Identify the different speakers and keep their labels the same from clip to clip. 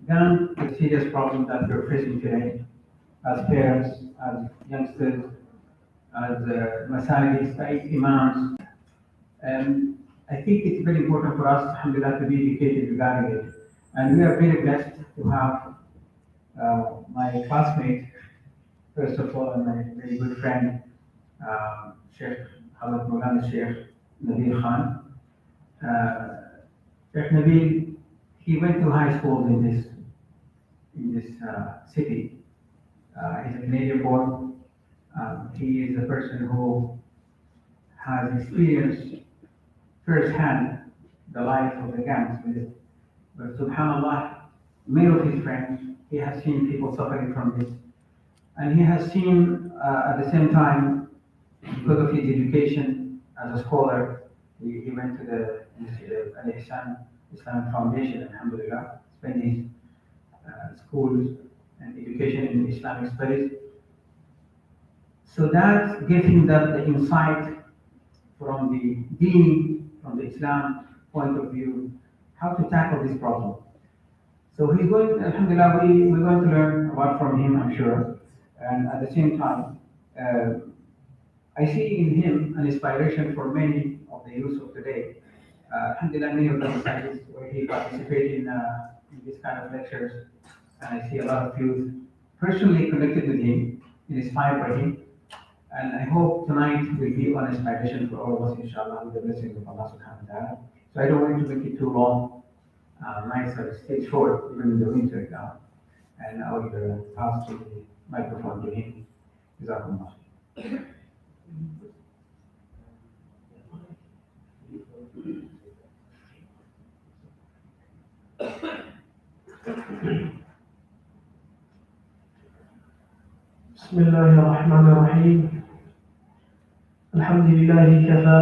Speaker 1: Then the serious problem that we're facing today as parents, as youngsters, as masajid, as imams. And I think it's very important for us, alhamdulillah, to be educated regarding it. And we are very blessed to have my classmate, first of all, and my very good friend, Sheikh Hazrat Maulana Sheikh Nabil Khan. Uh, Sheikh Nabil, he went to high school in this city. He's a Canadian born. He is a person who has experienced firsthand the life of the gangs with it. But subhanAllah, many of his friends, he has seen people suffering from this. And he has seen at the same time, because of his education as a scholar, he went to the Al-Ihsan Islamic Foundation, alhamdulillah, spent his schools and education in Islamic studies. So that gave him the insight from the deen, from the Islam point of view, how to tackle this problem. So he's going, alhamdulillah, we're going to learn a lot from him, I'm sure. And at the same time, uh, I see in him an inspiration for many of the youth of today. Alhamdulillah, many of the disciples where he participated in this kind of lectures, and I see a lot of youth personally connected with him, inspired by him. And I hope tonight will be an inspiration for all of us, inshallah, with the blessings of Allah subhanahu wa ta'ala. So I don't want to make it too long. Nights are still short, even in the winter now. And I will pass the microphone to him. Jazakumullah.
Speaker 2: بسم الله الرحمن الرحيم الحمد لله كفى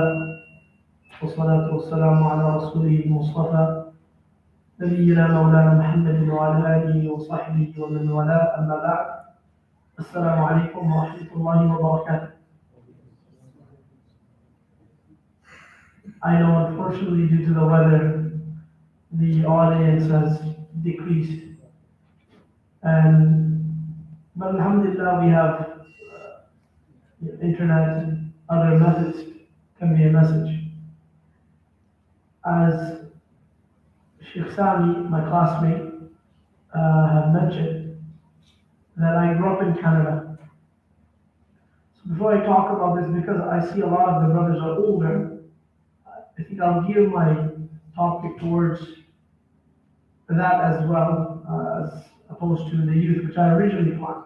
Speaker 2: والصلاة والسلام على رسوله المصطفى نبينا مولانا محمد وعلى آله وصحبه ومن والاه أما بعد السلام عليكم ورحمة الله وبركاته. I know unfortunately due to the weather the audience has decreased, but alhamdulillah we have internet and other methods can be a message. As Sheikh Sami, my classmate, have mentioned, that I grew up in Canada. So before I talk about this, because I see a lot of the brothers are older, I think I'll gear my topic towards that as well, as opposed to the youth, which I originally planned.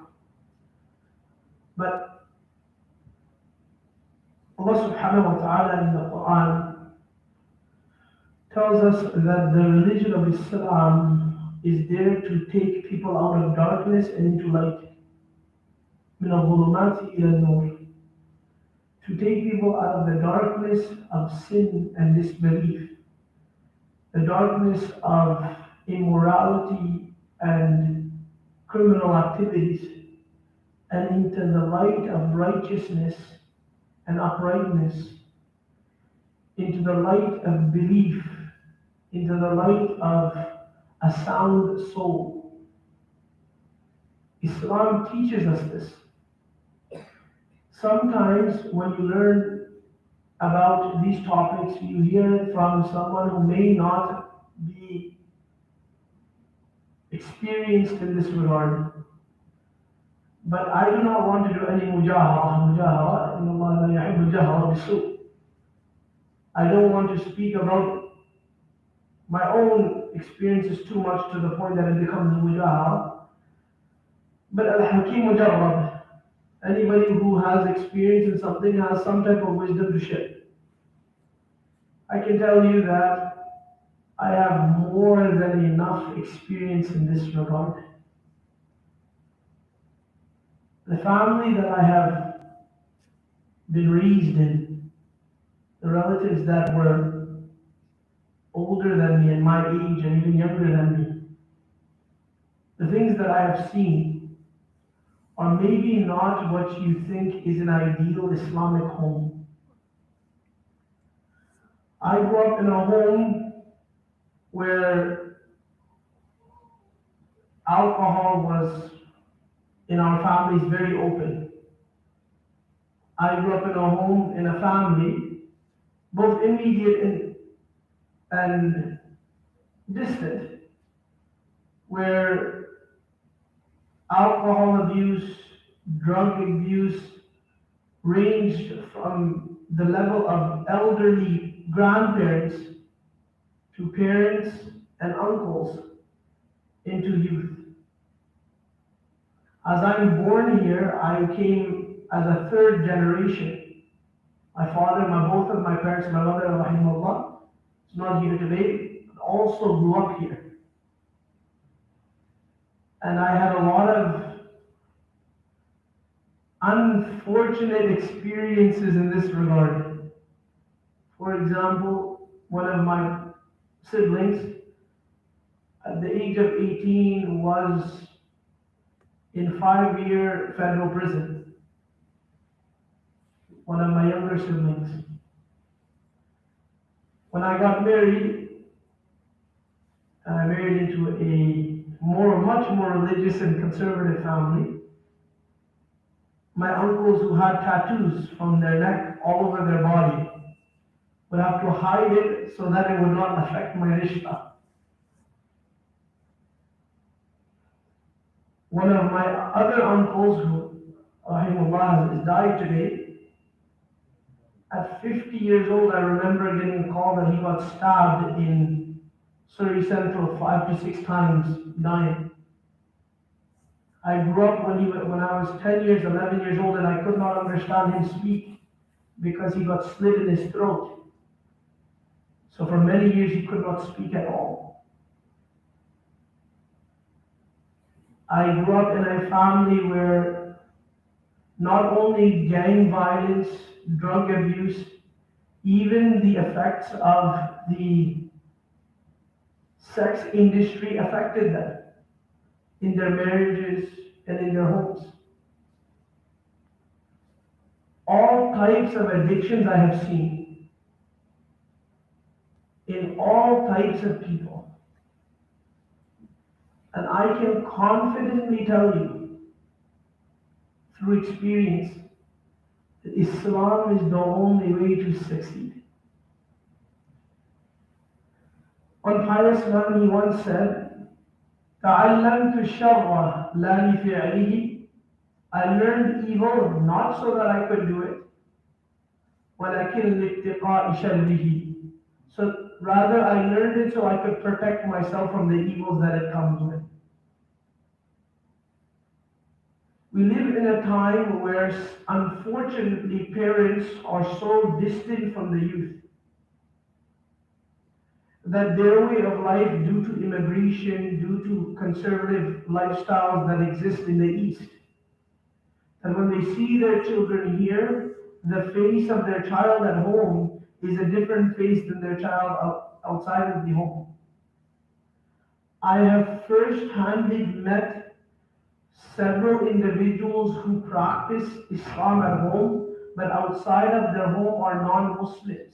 Speaker 2: But Allah subhanahu wa ta'ala in the Quran tells us that the religion of Islam is there to take people out of darkness and into light. من الظلمات إلى النور. To take people out of the darkness of sin and disbelief, the darkness of immorality and criminal activities, and into the light of righteousness and uprightness, into the light of belief, into the light of a sound soul. Islam teaches us this. Sometimes when you learn about these topics, you hear it from someone who may not be experienced in this regard. But I do not want to do any mujahara, inna Allah la yuhibbu al-jahra bisu'. I don't want to speak about my own experiences too much to the point that it becomes mujahara. But al-hakim mujarrab. Anybody who has experience in something has some type of wisdom to share. I can tell you that I have more than enough experience in this regard. The family that I have been raised in, the relatives that were older than me and my age and even younger than me, the things that I have seen are maybe not what you think is an ideal Islamic home. I grew up in a home where alcohol was in our families very open. I grew up in a home, in a family, both immediate and distant, where alcohol abuse, drug abuse ranged from the level of elderly grandparents to parents and uncles into youth. As I'm born here, I came as a third generation. My father, both of my parents, my mother, rahimahullah, is not here today, but also grew up here. And I had a lot of unfortunate experiences in this regard. For example, one of my siblings, at the age of 18, was in 5-year federal prison. One of my younger siblings. When I got married, I married into a much more religious and conservative family. My uncles who had tattoos from their neck all over their body would have to hide it so that it would not affect my rishta. One of my other uncles, who rahimahullah has died today, at 50 years old, I remember getting a call that he got stabbed in Surrey Central 5 to 6 times, dying. I grew up when I was 10 years, 11 years old, and I could not understand him speak because he got slit in his throat. So for many years, he could not speak at all. I grew up in a family where not only gang violence, drug abuse, even the effects of the sex industry affected them in their marriages and in their homes. All types of addictions I have seen in all types of people. And I can confidently tell you through experience that Islam is the only way to succeed. One pious man, he once said, تَعَلَّمْتُ الشَّرَّ لَا لِفِعْلِهِ. I learned evil not so that I could do it, وَلَكِنْ لِاتِّقَاءِ شَرِّهِ. So rather I learned it so I could protect myself from the evils that it comes with. We live in a time where, unfortunately, parents are so distant from the youth that their way of life, due to immigration, due to conservative lifestyles that exist in the East, that when they see their children here, the face of their child at home is a different face than their child outside of the home. I have first-handed met several individuals who practice Islam at home, but outside of their home are non-Muslims.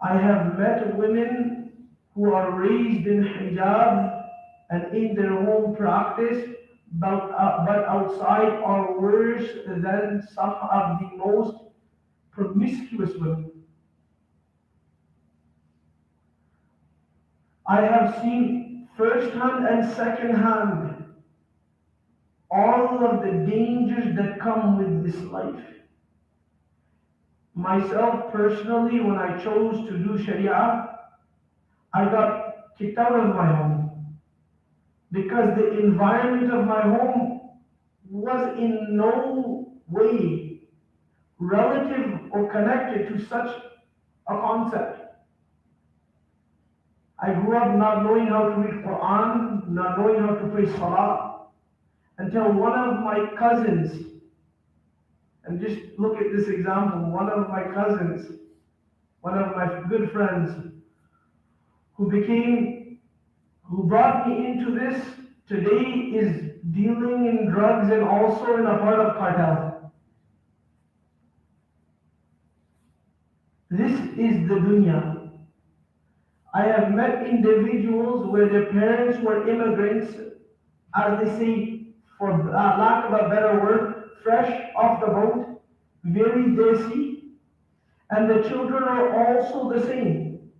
Speaker 2: I have met women who are raised in hijab and in their home practice, but outside are worse than some of the most promiscuous women. I have seen first-hand and second-hand all of the dangers that come with this life. Myself personally, when I chose to do Sharia, I got kicked out of my home because the environment of my home was in no way relative or connected to such a concept. I grew up not knowing how to read Quran, not knowing how to pray Salah, until one of my cousins, and just look at this example, one of my cousins, one of my good friends, who brought me into this, today is dealing in drugs and also in a part of cartel. This is the dunya. I have met individuals where their parents were immigrants, as they say, for lack of a better word, fresh off the boat, very desi, and the children are also the same.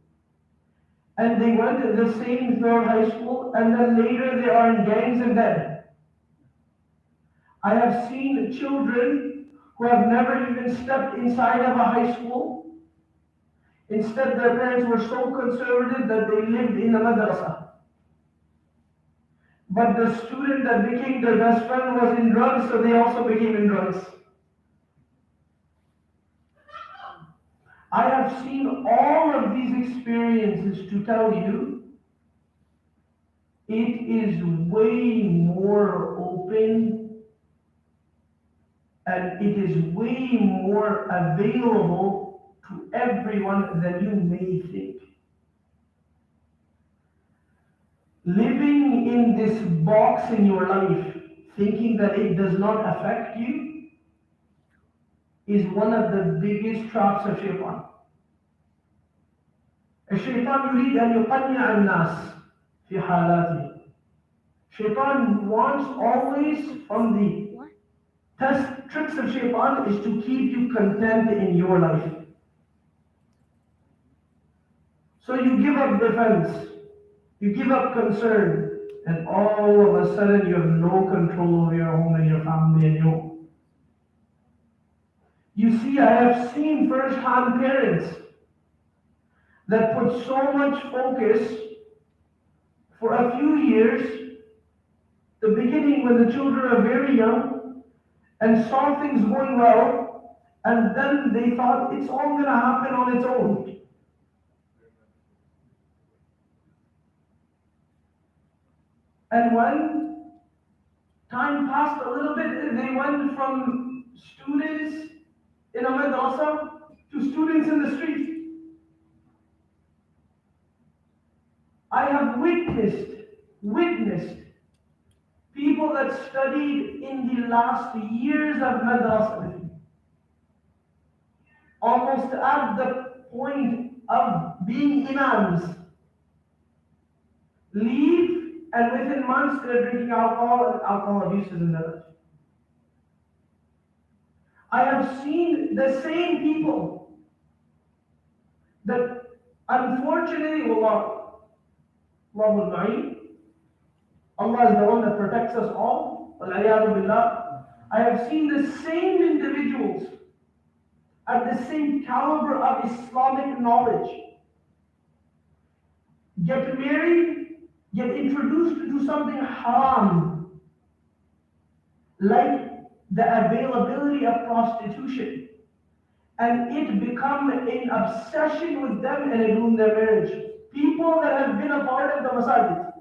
Speaker 2: And they went to the same third high school, and then later they are in gangs in bed. I have seen children who have never even stepped inside of a high school. Instead, their parents were so conservative that they lived in the madrasa. But the student that became their best friend was in drugs, so they also became in drugs. I have seen all of these experiences to tell you it is way more open and it is way more available to everyone than you may think. Living in this box in your life, thinking that it does not affect you, is one of the biggest traps of shaitan. الشيطان يريد أن يقنع الناس في حالاته. Shaitan wants always, from the tricks of shaitan, is to keep you content in your life. So you give up defense, you give up concern, and all of a sudden you have no control over your home and your family and your. You see, I have seen first-hand parents that put so much focus for a few years, the beginning when the children are very young, and saw things going well, and then they thought it's all going to happen on its own. And when time passed a little bit, they went from students in a madrasa to students in the street. I have witnessed people that studied in the last years of madrasa with me, almost at the point of being imams, leave, and within months they're drinking alcohol and alcohol abuses in their life. I have seen the same people that unfortunately, Allah is the one that protects us all. I have seen the same individuals at the same caliber of Islamic knowledge get married, get introduced to do something haram, like the availability of prostitution, and it become an obsession with them and it ruin their marriage. People that have been a part of the masajid.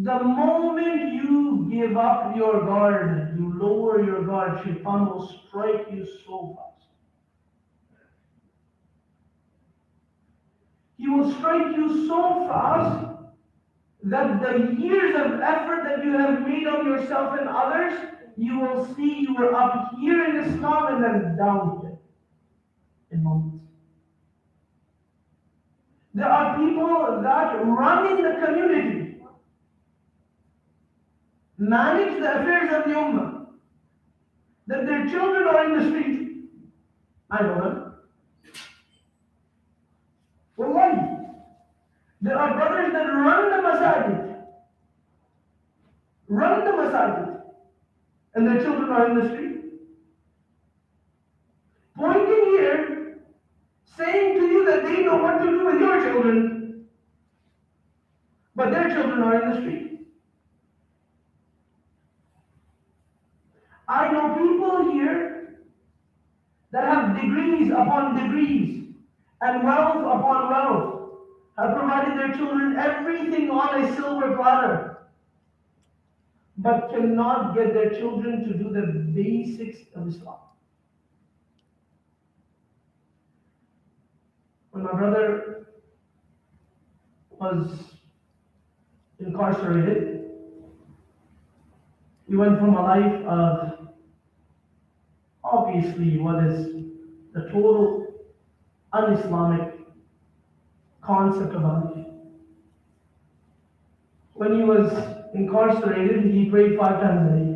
Speaker 2: The moment you give up your guard, you lower your guard, shaitan will strike you so fast. He will strike you so fast that the years of effort that you have made on yourself and others, you will see you were up here in Islam and then down here in moments. There are people that run in the community, manage the affairs of the ummah, that their children are in the street. I know them. Wallahi. There are brothers that run the masajid, and their children are in the street. Pointing here, saying to you that they know what to do with your children, but their children are in the street. I know people here that have degrees upon degrees and wealth upon wealth, have provided their children everything on a silver platter, but cannot get their children to do the basics of Islam. When my brother was incarcerated, he went from a life of obviously what is the total un-Islamic concept of life. When he was incarcerated, he prayed 5 times a day.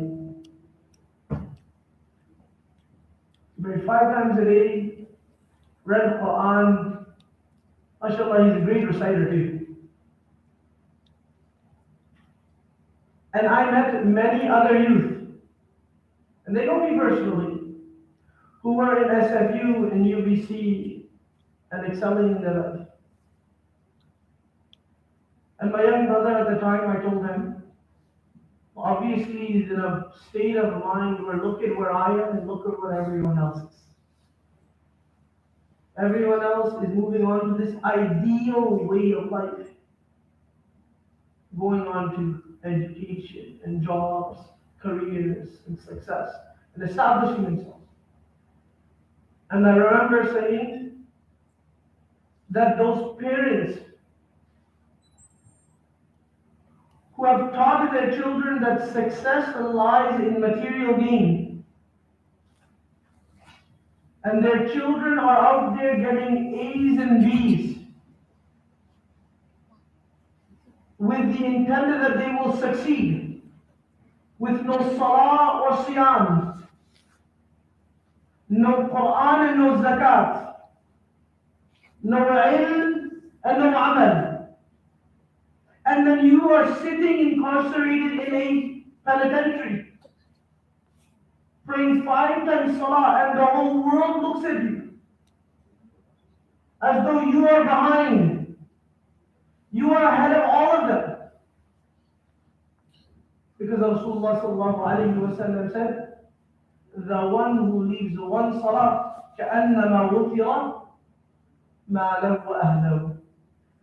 Speaker 2: He prayed 5 times a day, read the Quran. MashaAllah, he's a great reciter too. And I met many other youth, and they know me personally, who were in SFU and UBC and excelling in their life. And my young brother at the time, I told him, obviously he's in a state of mind where look at where I am and look at where everyone else is. Everyone else is moving on to this ideal way of life, going on to education and jobs, careers and success, and establishing themselves. And I remember saying that those parents who have taught their children that success lies in material gain, and their children are out there getting A's and B's with the intent that they will succeed, with no salah or siyam, no Quran and no zakat, no ilm and no amal. And then you are sitting incarcerated in a penitentiary, praying 5 times salah, and the whole world looks at you as though you are behind. You are ahead of all of them. Because Rasulullah sallallahu alayhi wa sallam said, the one who leaves one salah, كَأَنَّمَا غُفِرَ مَا لَهُ أَهْلَهُ.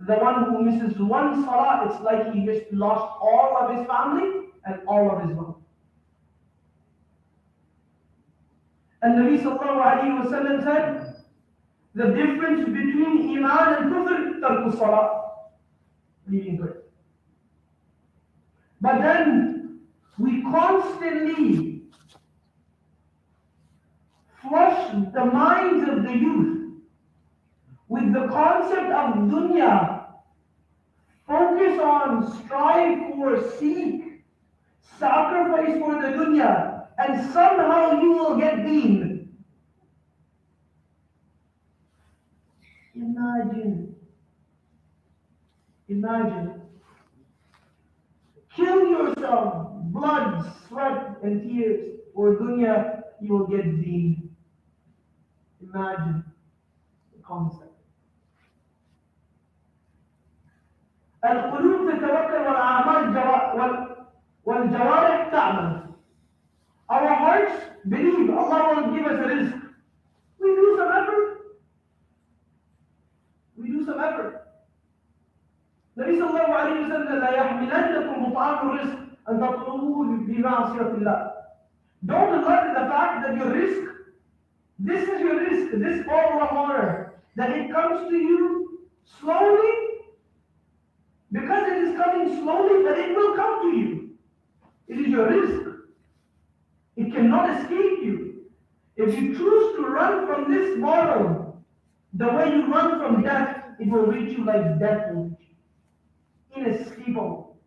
Speaker 2: The one who misses one salah, it's like he lost all of his family and all of his wealth. And Nabi sallallahu alayhi wa sallam said, the difference between iman and kufr, tarku salah, leaving prayer. But then we constantly flush the minds of the youth with the concept of dunya. Focus on, strive for, seek, sacrifice for the dunya, and somehow you will get deen. Imagine. Kill yourself, blood, sweat, and tears for dunya, you will get deen. Imagine the concept. القلوب تتوكل والجوارح تعمل. Our hearts believe Allah will give us a rizq. We do some effort. Nabi sallallahu alayhi wa sallam, لا يحملنكم بطعام الرزق أن تطلبوه بمعصية الله. Don't let the fact that your risk, this is your risk, this bottle of water, that it comes to you slowly, because it is coming slowly, but it will come to you. It is your risk. It cannot escape you. If you choose to run from this bottle, the way you run from death, it will reach you like death will reach you. Inescapable.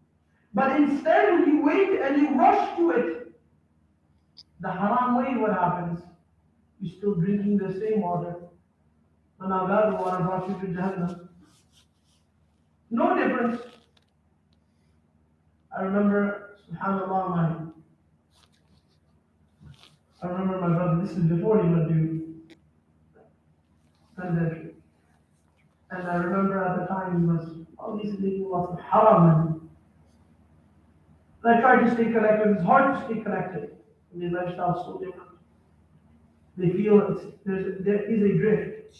Speaker 2: But instead, when you wait and you rush to it, the haram way, what happens? You're still drinking the same water. And now that water brought you to Jahannam. No difference. I remember, subhanAllah, my brother, this is before he went to penitentiary. And I remember at the time he was obviously making lots of haram. And I tried to stay connected. It's hard to stay connected. And the lifestyle is so different. They feel there is a drift.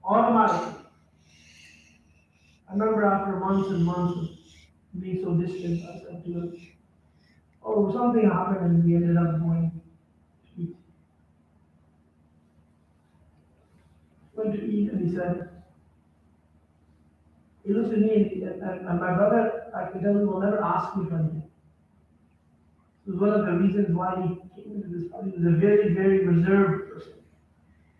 Speaker 2: Automatically. I remember after months and months of being so distant, I said to him, oh, something happened and we ended up going to eat. Went to eat and he said, he looks at me and my brother, I can tell you, will never ask me for anything. It was one of the reasons why he came into this party. He was a very, very reserved person.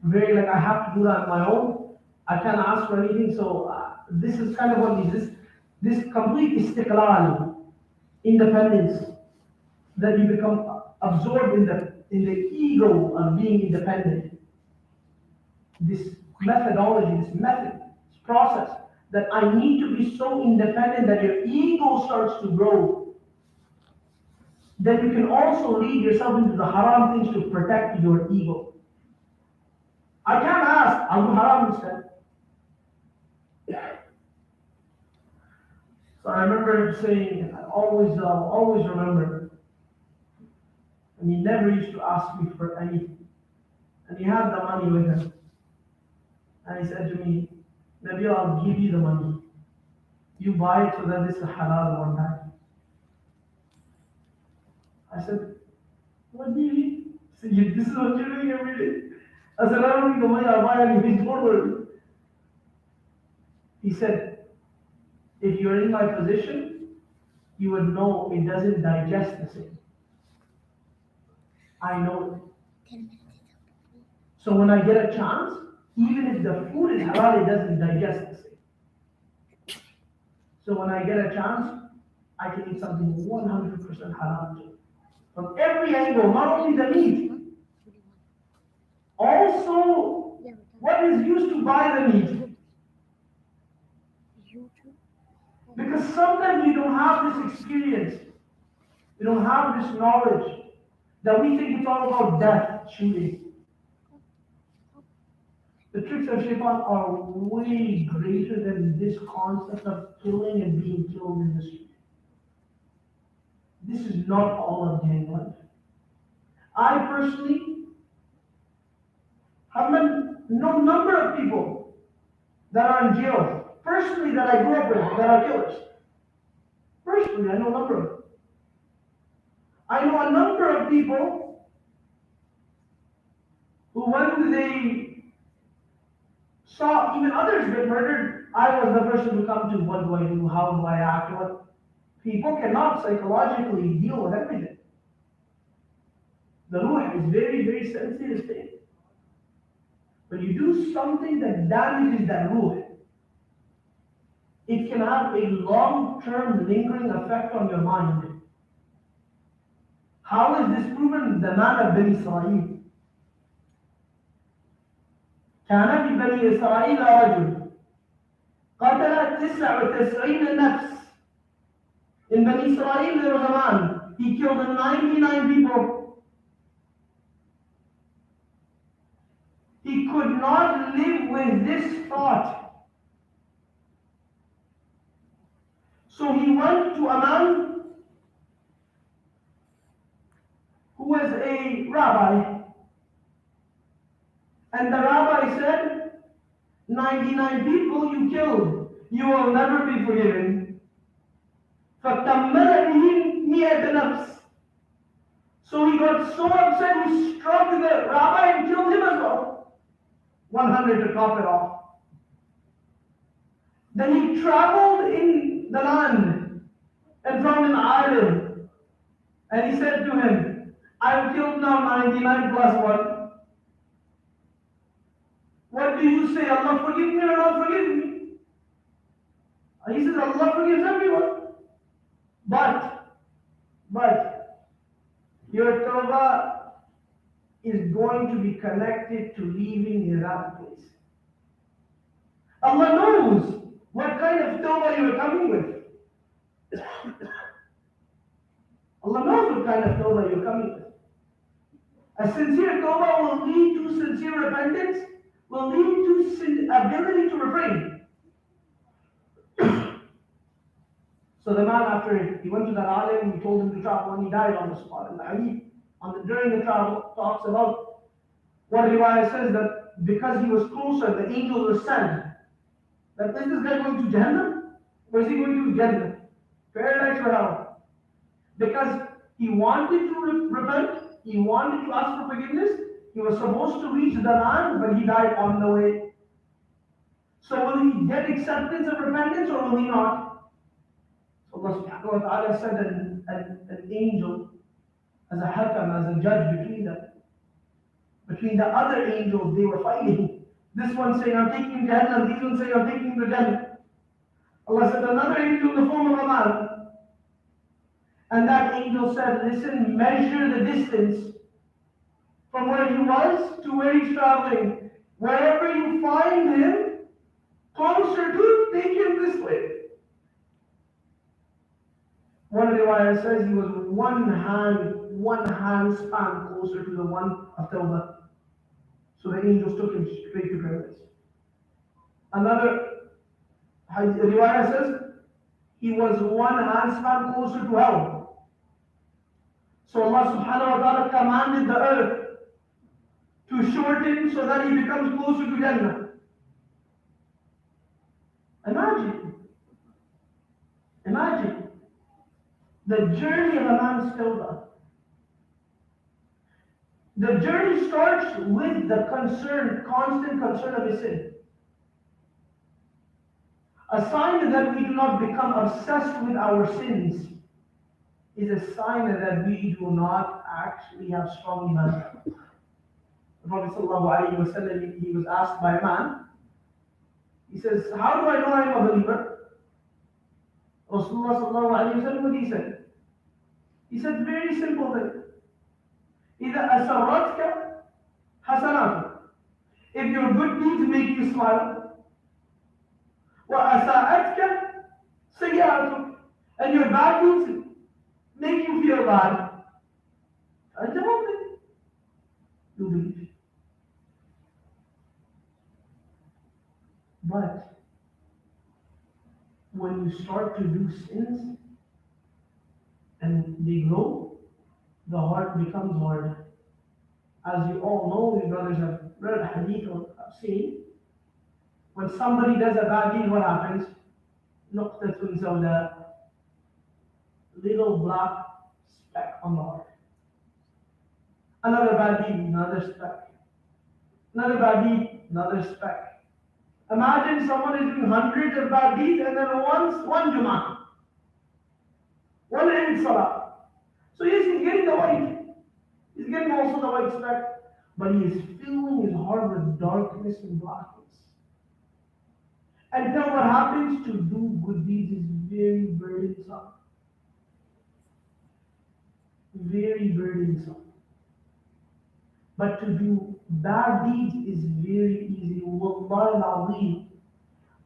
Speaker 2: Very like, I have to do that on my own. I can't ask for anything. So this is kind of what is this complete istiqlal, independence, that you become absorbed in the ego of being independent. This methodology, this method, this process, that I need to be so independent that your ego starts to grow. Then you can also lead yourself into the haram things to protect your ego. I can't ask, I'll do haram instead. So I remember saying, I always remember, and he never used to ask me for anything. And he had the money with him. And he said to me, Nabil, I'll give you the money. You buy it so that this is halal one time. I said, what do you mean? He said, this is what you're doing every day. I said, I don't need the money, I'll buy anything. Don't worry. He said, if you're in my position, you would know it doesn't digest the same. I know it. So when I get a chance, even if the food is halal, it doesn't digest the same. So when I get a chance, I can eat something 100% halal too. From every angle, not only the meat, also what is used to buy the meat. Because sometimes you don't have this experience, you don't have this knowledge, that we think it's all about death, shooting. The tricks of shaitan are way greater than this concept of killing and being killed in the street. This is not all of gang life. I personally have no number of people that are in jail, personally, that I grew up with, that are killers. Personally, I know a number of them. I know a number of people who, when they saw even others get murdered, I was the person to come to, what do I do, how do I act, what. People cannot psychologically deal with everything. The ruh is very, very sensitive thing. When you do something that damages that ruh, it can have a long-term lingering effect on your mind. How is this proven? The man of Bani Israel. كان في بني إسرائيل رجل قتل 99 نفس. In Bani Israel there was a man, he killed 99 people. He could not live with this thought. So he went to a man who was a rabbi. And the rabbi said, 99 people you killed, you will never be forgiven. فَكَمَّلَ بِهِمْ مِئَةَ نَفْسٍ. So he got so upset, he struck the rabbi and killed him as well. 100 to top it off. Then he traveled in the land and found an island. And he said to him, I've killed now 99 plus 1. What do you say? Allah forgive me or not forgive me? And he says, Allah forgives everyone. But your tawbah is going to be connected to leaving that place. Allah knows what kind of tawbah you are coming with. Allah knows what kind of tawbah you are coming with. A sincere tawbah will lead to sincere repentance, will lead to ability to refrain. So the man, after he went to that alim, he told him to travel, and he died on the spot. And the hadith during the travel talks about what riwayah says, that because he was closer, the angels were sent. That is this guy going to Jahannam? Or is he going to Jannah? Paradise or hell? Because he wanted to repent, he wanted to ask for forgiveness, he was supposed to reach the land, but he died on the way. So will he get acceptance of repentance or will he not? So Allah subhanahu wa ta'ala said an angel as a hakam, as a judge between them. Between the other angels, they were fighting This one saying, I'm taking him to Jannah. These ones saying, I'm taking him to Jannah. Allah said, another angel in the form of a man. And that angel said, listen, measure the distance from where he was to where he's traveling. Wherever you find him, closer to, take him this way. One riwayah says he was one hand span closer to the one of Tawbah. So the angels took him straight to paradise. Another riwayah says he was one hand span closer to hell. So Allah subhanahu wa ta'ala commanded the earth to shorten so that he becomes closer to Jannah. Imagine the journey of a man's tawbah. The journey starts with the constant concern of his sin. A sign that we do not become obsessed with our sins is a sign that we do not actually have strong iman. The Prophet ﷺ, he was asked by a man, he says, how do I know I am a believer? Rasulullah ﷺ, what he said? He said, very simple thing. إِذَا أَسَرَّتْكَ حَسَنَاتُ. If your good deeds make you smile, وَأَسَاءَتْكَ سَيِّئَاتُ. And your bad deeds make you feel bad, and you believe. But when you start to do sins and they grow, the heart becomes hard. As you all know, you brothers have read hadith or have seen, when somebody does a bad deed, what happens? نقطة سوداء, little black speck on the heart. Another bad deed, another speck. Another bad deed, another speck. Imagine someone is doing hundreds of bad deeds and then one Jummah, one Eid Salah. So yes, he's getting the white. He's getting also the white speck, but he is filling his heart with darkness and blackness. And then what happens? To do good deeds is very burdensome. Very burdensome. But to do bad deeds is very easy. Wallahi al-Azim,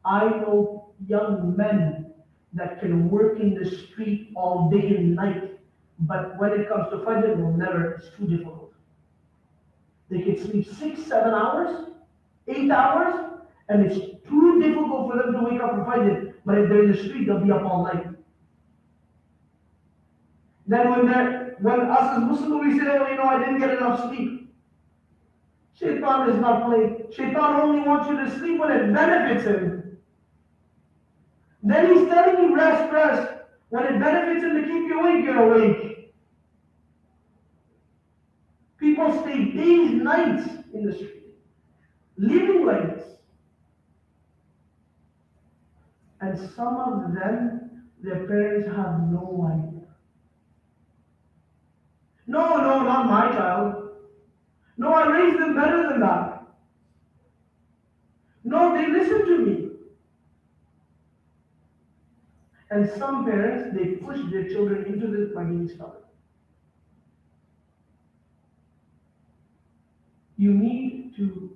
Speaker 2: I know young men that can work in the street all day and night, but when it comes to Fajr, it's too difficult. They can sleep 6, 7 hours, 8 hours, and it's too difficult for them to wake up for Fajr. But if they're in the street, they'll be up all night. Then when us as Muslims, we say, oh, I didn't get enough sleep. Shaitan is not playing. Shaitan only wants you to sleep when it benefits him. Then he's telling you rest, rest. When it benefits him to keep you awake, you're awake. People stay days, nights in the street, living like this. And some of them, their parents have no idea. No, not my child. No, I raised them better than that. No, they listen to me. And some parents, they push their children into this by being stubborn. You need to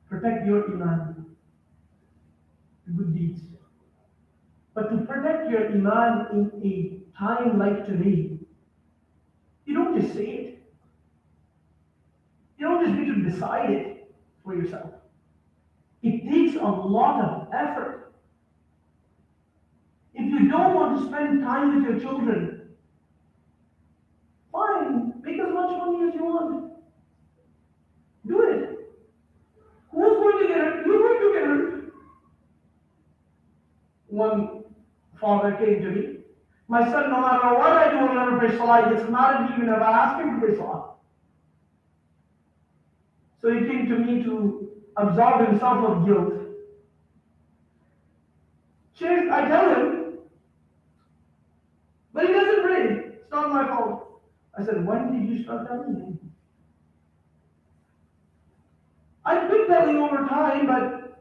Speaker 2: protect your iman, good deeds. But to protect your iman in a time like today, you don't just say it. You don't just need to decide it for yourself. It takes a lot of effort. If you don't want to spend time with your children, fine, make as much money as you want. Do it. Who's going to get it? You're going to get it. One father came to me. My son, no matter what I do, will never pray salah. He gets mad at me even if I ask him to pray salah. So he came to me to absolve himself of guilt. Sheikh, I tell him, but he doesn't pray. It's not my fault. I said, when did you start telling him? I've been telling over time, but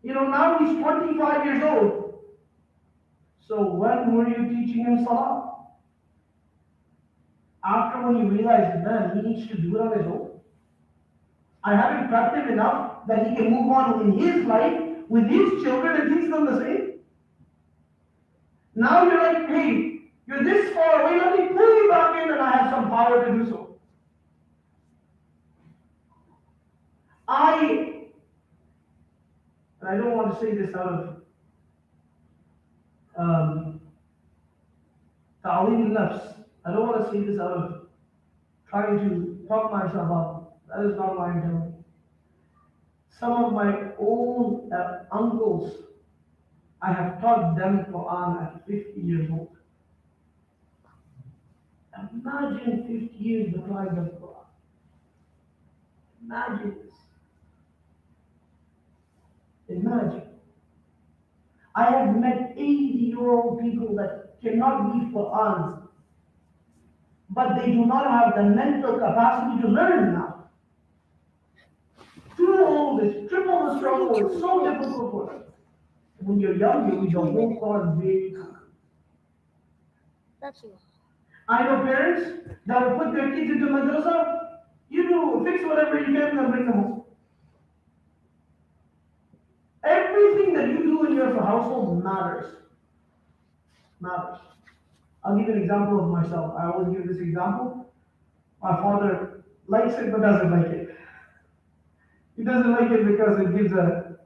Speaker 2: now he's 25 years old. So when were you teaching him salah? After when you realize, man, he needs to do it on his own. I haven't prepped him enough that he can move on in his life with his children and teach them the same. Now you're like, hey, you're this far away, let me pull you back in and I have some power to do so. And I don't want to say this out of ta'aleem nafs. I don't want to say this out of trying to talk myself up. That is not what I'm doing. Some of my own uncles, I have taught them Quran at 50 years old. Imagine 50 years the knowledge of Quran. Imagine this. Imagine. I have met 80-year-old people that cannot read Quran, but they do not have the mental capacity to learn now. Too old, it's triple the struggle, it's so difficult for them. When you're young, you read the whole Quran very quickly.
Speaker 3: That's you.
Speaker 2: I know parents that will put their kids into madrasa. You do, fix whatever you can and bring them home. Everything that you do in your household matters. Matters. I'll give you an example of myself. I always give this example. My father likes it but doesn't like it. He doesn't like it because it gives a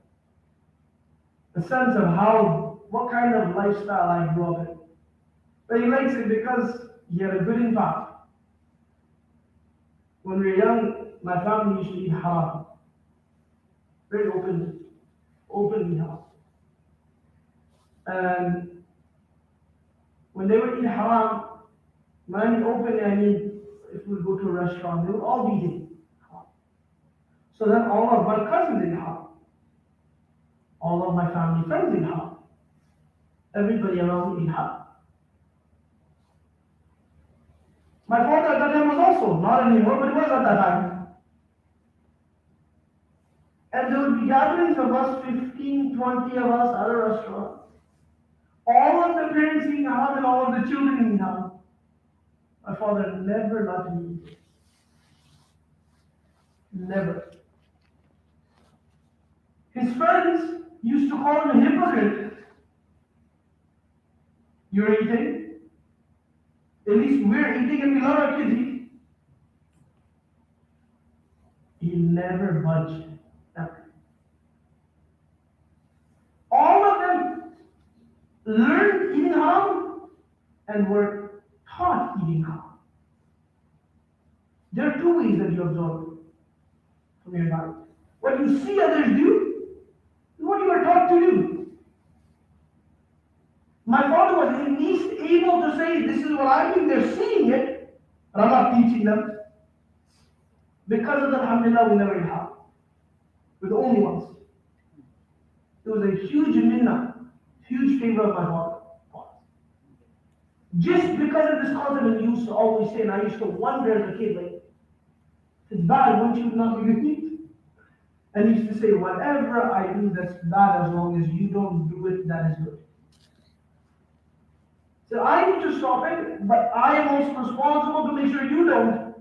Speaker 2: sense of what kind of lifestyle I grew up in. But he likes it because he had a good impact. When we were young, my family used to eat haram. Very openly haram. And when they would eat haram, when I mean openly, I mean if we go to a restaurant, they would all be eating haram. So then all of my cousins ate haram. All of my family friends ate haram. Everybody around me ate haram. My father at that time was also, not anymore, but he was at that time. And there would be gatherings of us, 15, 20 of us at a restaurant. All of the parents eating haram and all of the children eating haram. My father never let me eat it. Never. His friends used to call him a hypocrite. You're eating? At least we're eating and we let our kids eat. He never budged. Ever. All of them learned eating haram and were taught eating haram. There are two ways that you absorb from your environment. What you see others do and what you are taught to do. My father was at least able to say, this is what I think, they're seeing it, but I'm not teaching them. Because of that, alhamdulillah, we never had. We're the only ones. It was a huge minnah, huge favor of my father. Just because of this concept, he used to always say, and I used to wonder as a kid, like, it's bad, won't you not be good eat? And he used to say, whatever I do that's bad, as long as you don't do it, that is good. So I need to stop it, but I am also responsible to make sure you don't.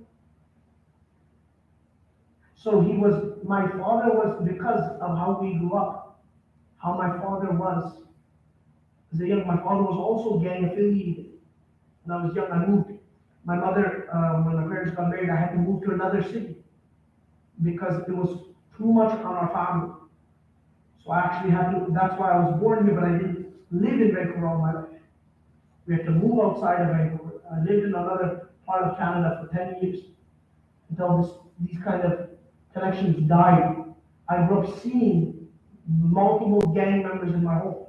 Speaker 2: So my father was, because of how we grew up, how my father was. As a young, my father was also gang affiliated. When I was young, I moved. My mother, when my parents got married, I had to move to another city because it was too much on our family. So I actually had to, that's why I was born here, but I didn't live in Vancouver all my life. We had to move outside of Vancouver. I lived in another part of Canada for 10 years until these kind of connections died. I grew up seeing multiple gang members in my home.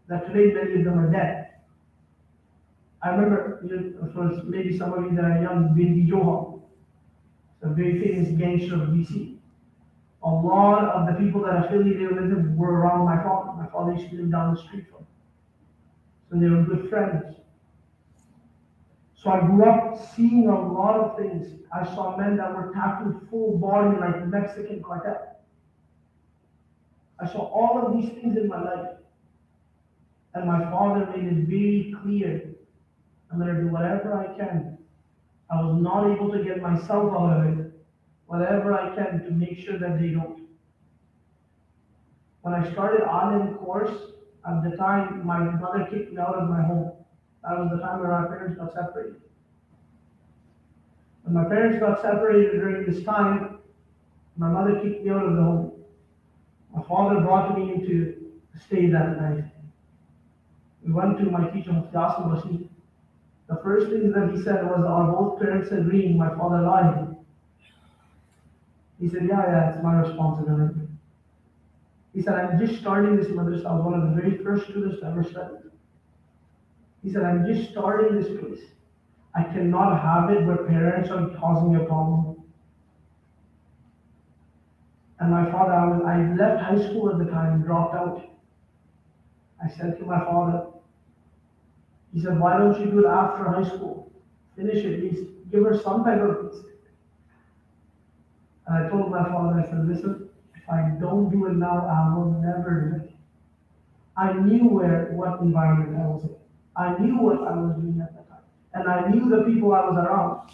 Speaker 2: That today many of them are dead. I remember, for maybe some of you that are young, Bindi Johal, a very famous gangster of BC. A lot of the people that affiliated with him were around my father. My father used to live down the street from him. So they were good friends. So I grew up seeing a lot of things. I saw men that were tattooed full body like Mexican cartel. I saw all of these things in my life. And my father made it very clear, I'm going to do whatever I can. I was not able to get myself out of it. Whatever I can to make sure that they don't. When I started Alim course, at the time my mother kicked me out of my home. That was the time where our parents got separated. When my parents got separated during this time, my mother kicked me out of the home. My father brought me in to stay that night. We went to my teacher, Mufti Basi. The first thing that he said was, are both parents agreeing my father lied? He said, yeah, it's my responsibility. He said, I'm just starting this madrasa. I was one of the very first students to ever study. He said, I'm just starting this place. I cannot have it where parents are causing a problem. And my father, I left high school at the time, dropped out. I said to my father, he said, why don't you do it after high school? Finish it, at least give her some type of peace. And I told my father, I said, listen, if I don't do it now, I will never do it. I knew what environment I was in. I knew what I was doing at the time. And I knew the people I was around.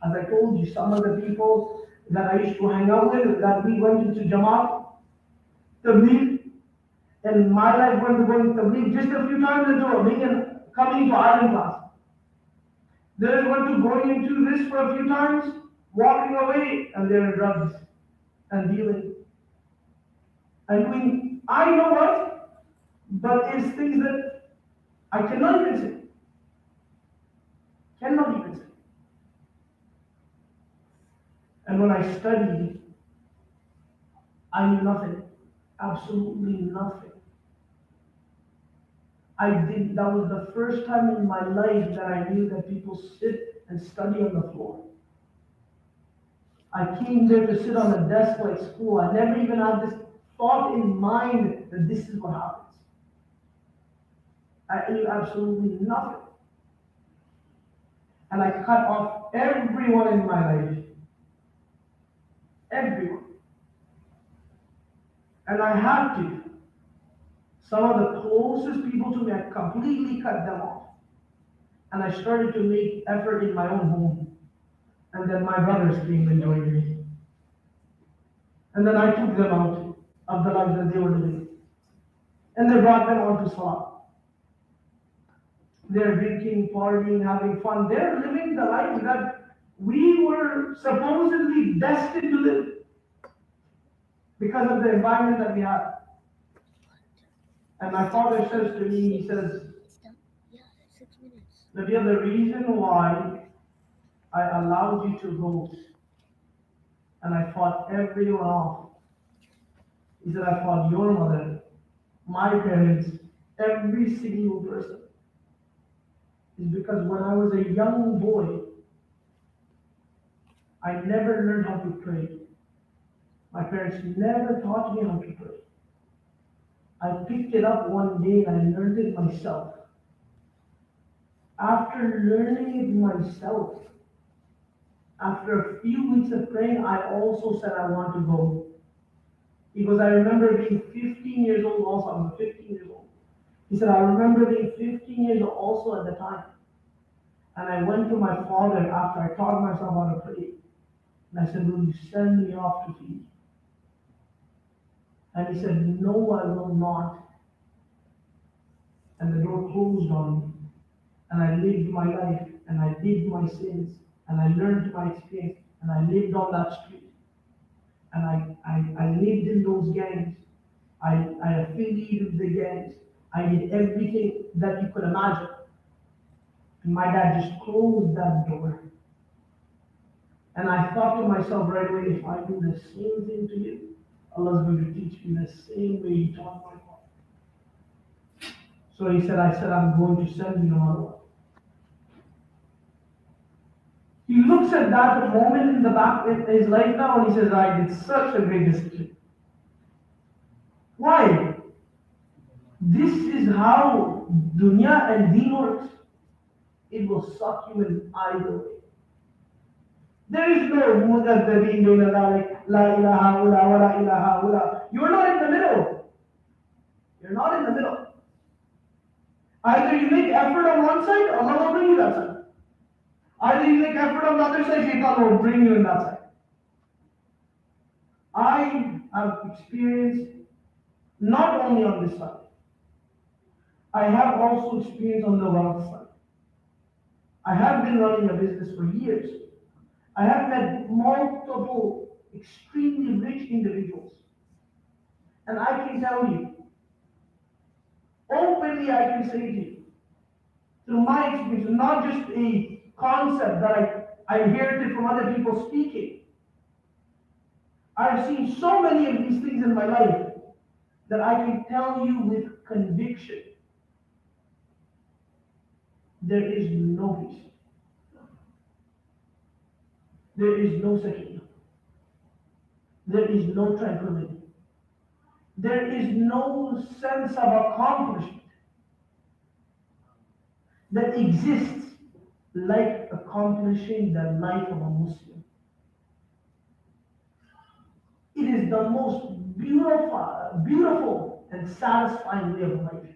Speaker 2: As I told you, some of the people that I used to hang out with, that we went into Jamaat, Tabligh, and my life went to going to Tabligh just a few times into coming to Ireland class. There went to going into this for a few times, walking away, and they're in drugs and dealing. And doing, I know what, but it's things that I cannot even say. Cannot even say. And when I studied, I knew nothing. Absolutely nothing. That was the first time in my life that I knew that people sit and study on the floor. I came there to sit on a desk like school. I never even had this thought in mind that this is what happens. I knew absolutely nothing. And I cut off everyone in my life. Everyone. And I had to. Some of the closest people to me, I completely cut them off. And I started to make effort in my own home. And then my brothers came and joined me. And then I took them out of the life that they were living. And they brought them on to Salah. They're drinking, partying, having fun. They're living the life that we were supposedly destined to live because of the environment that we had. And my father says to me, he says, Nabil, the reason why I allowed you to go and I fought everyone off, he said, I fought your mother, my parents, every single person, is because when I was a young boy, I never learned how to pray. My parents never taught me how to pray. I picked it up one day and I learned it myself. After learning it myself, after a few weeks of praying, I also said I want to go. Because I remember being 15 years old also, I'm 15 years old. He said, I remember being 15 years old also at the time. And I went to my father after I taught myself how to pray. And I said, will you send me off to Fiji? And he said, no, I will not. And the door closed on me. And I lived my life, and I did my sins, and I learned my experience, and I lived on that street. And I lived in those gangs. I affiliated with the gangs. I did everything that you could imagine. And my dad just closed that door. And I thought to myself right away, if I do the same thing to you, Allah's going to teach me the same way He taught my father. So he said, I'm going to send you no matter what. He looks at that moment in the back in his life now and he says, I did such a great decision. Why? This is how dunya and deen works. it will suck you in either way. There is no مُذَبذَبِينَ بَيْنَ ذَلِكَ لَا إِلَهَ هَؤُلَاءِ وَلَا إِلَهَ هَؤُلَاءِ. You are not in the middle. You're not in the middle. Either you make effort on one side, Allah will bring you that side. Either you make effort on the other side, Shaitan will bring you in that side. I have experienced not only on this side, I have also experienced on the wealth side. I have been running a business for years. I have met multiple extremely rich individuals. And I can tell you, openly I can say to you, through my experience, not just a concept that I inherited from other people speaking. I've seen so many of these things in my life that I can tell you with conviction, there is no peace. There is no security. There is no tranquility. There is no sense of accomplishment that exists like accomplishing the life of a Muslim. It is the most beautiful and satisfying way of life.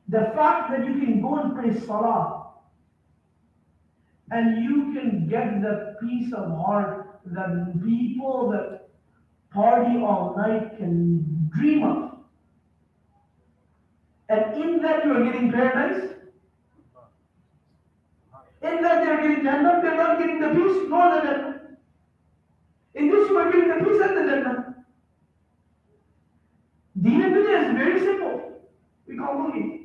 Speaker 2: The fact that you can go and pray Salah and you can get the peace of heart that people that party all night can dream of. And in that you are getting paradise. In that they are getting Jannah, they are not getting the peace nor the Jannah. In this you are getting the peace and the Jannah. Deen and Dunya is very simple. We complicate it.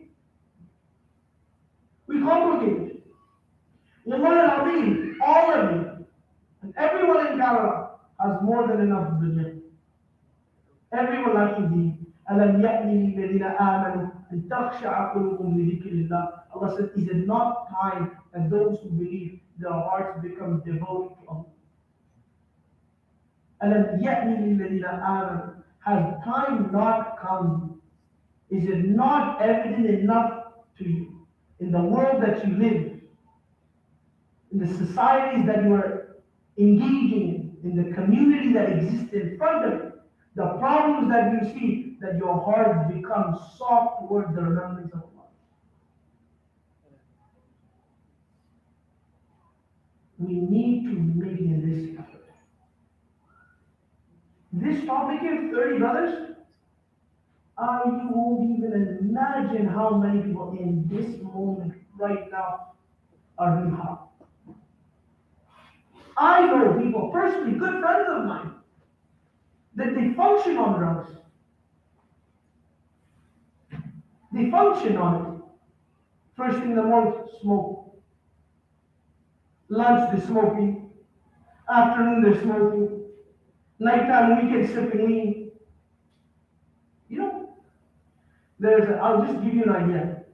Speaker 2: We complicate it. Maulana Nabil, all of you, and everyone in Canada has more than enough dunya. Everyone likes to be. أَلَمْ يَأْنِ لِلَّذِينَ آمَنُوا أَنْ تَخْشَعَ قُلُوبُهُمْ لِذِكْرِ اللَّهِ. Allah said, is it not time that those who believe, their hearts become devoted to Allah? أَلَمْ يَأْنِ لِلَّذِينَ آمَنُوا. Has time not come? Is it not evident enough to you in the world that you live, in the societies that you are engaging in the community that exists in front of you, the problems that you see, that your heart becomes soft towards the remembrance of Allah? We need to make this effort. This topic here, 30 brothers, you won't even imagine how many people in this moment right now are doing harm. I know people, personally, good friends of mine, that they function on drugs. They function on it. First thing in the morning, smoke. Lunch, they're smoking. Afternoon, they're smoking. Nighttime, weekend, sipping lean. You know, I'll just give you an idea.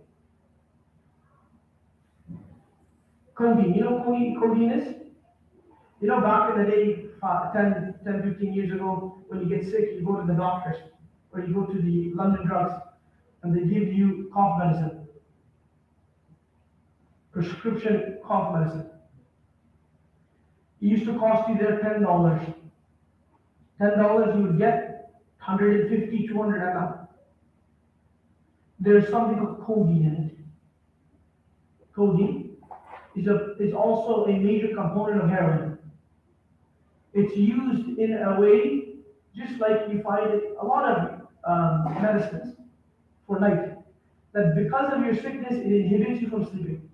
Speaker 2: Codeine, you know what codeine is? You know, back in the day, 10, 15 years ago, when you get sick, you go to the doctors, or you go to the London drugs, and they give you cough medicine. Prescription cough medicine. It used to cost you there $10. $10 you would get 150, 200 ml. There's something called codeine in it. Codeine is also a major component of heroin. It's used in a way just like you find it, a lot of medicines for night, that because of your sickness, it inhibits you from sleeping.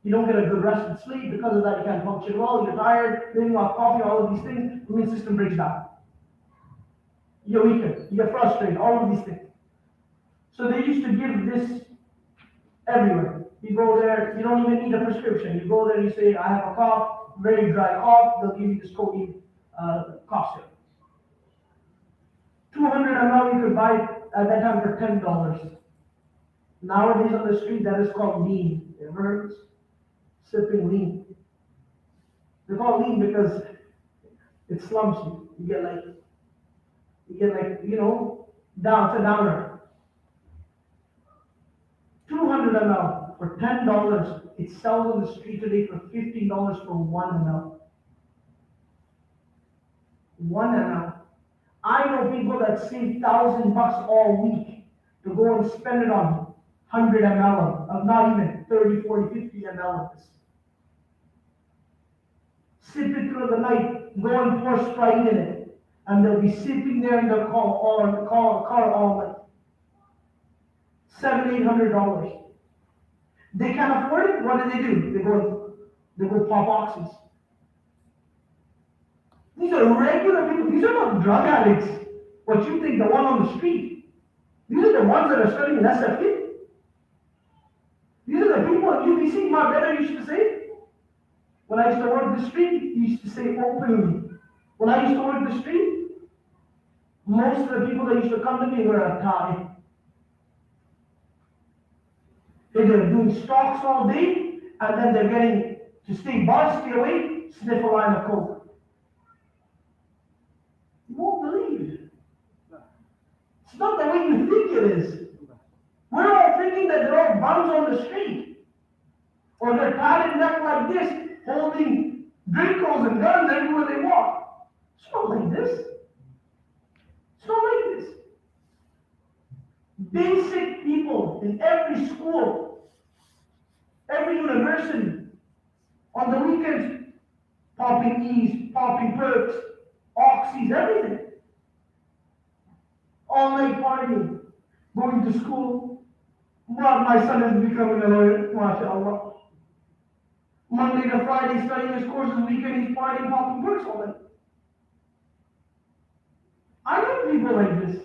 Speaker 2: You don't get a good rest and sleep. Because of that, you can't function well. You're tired, living off coffee, all of these things. The immune system breaks down. You're weaker. You get frustrated. All of these things. So they used to give this everywhere. You go there, you don't even need a prescription. You go there, you say, I have a cough, very dry cough. They'll give you this codeine cough syrup. 200 ml you could buy at that time for $10. Nowadays on the street, that is called lean. You ever heard? Sipping lean. They call it lean because it slumps you. You get like, down to downer. 200 ml for $10. It sells on the street today for $15 for 1 ml. 1 ml. I know people that save $1,000 all week to go and spend it on 100 ml of not even 30, 40, 50 ml of this. Sip it through the night, go and pour Sprite in it, and they'll be sitting there in their car all night. $700-800. They can't afford it. What do? They go pop boxes. These are regular people. These are not drug addicts. What you think, the one on the street. These are the ones that are studying in SFU. These are the people at UBC, my brother used to say. When I used to work the street, he used to say openly. When I used to work the street, most of the people that used to come to me were a Thai. They're doing stocks all day, and then they're getting to stay awake, sniff a line of coke. You won't believe it. It's not the way you think it is. We're all thinking that they're all bums on the street, or they're padded neck like this, holding Dracos and guns everywhere they walk. It's not like this. It's not like this. Basic people in every school, every university, on the weekends, popping E's, popping perks, oxys, everything. All night partying, going to school. Well, my son is becoming a lawyer, mashallah. Monday to Friday studying his courses, weekend he's partying, popping perks all night. I know people like this.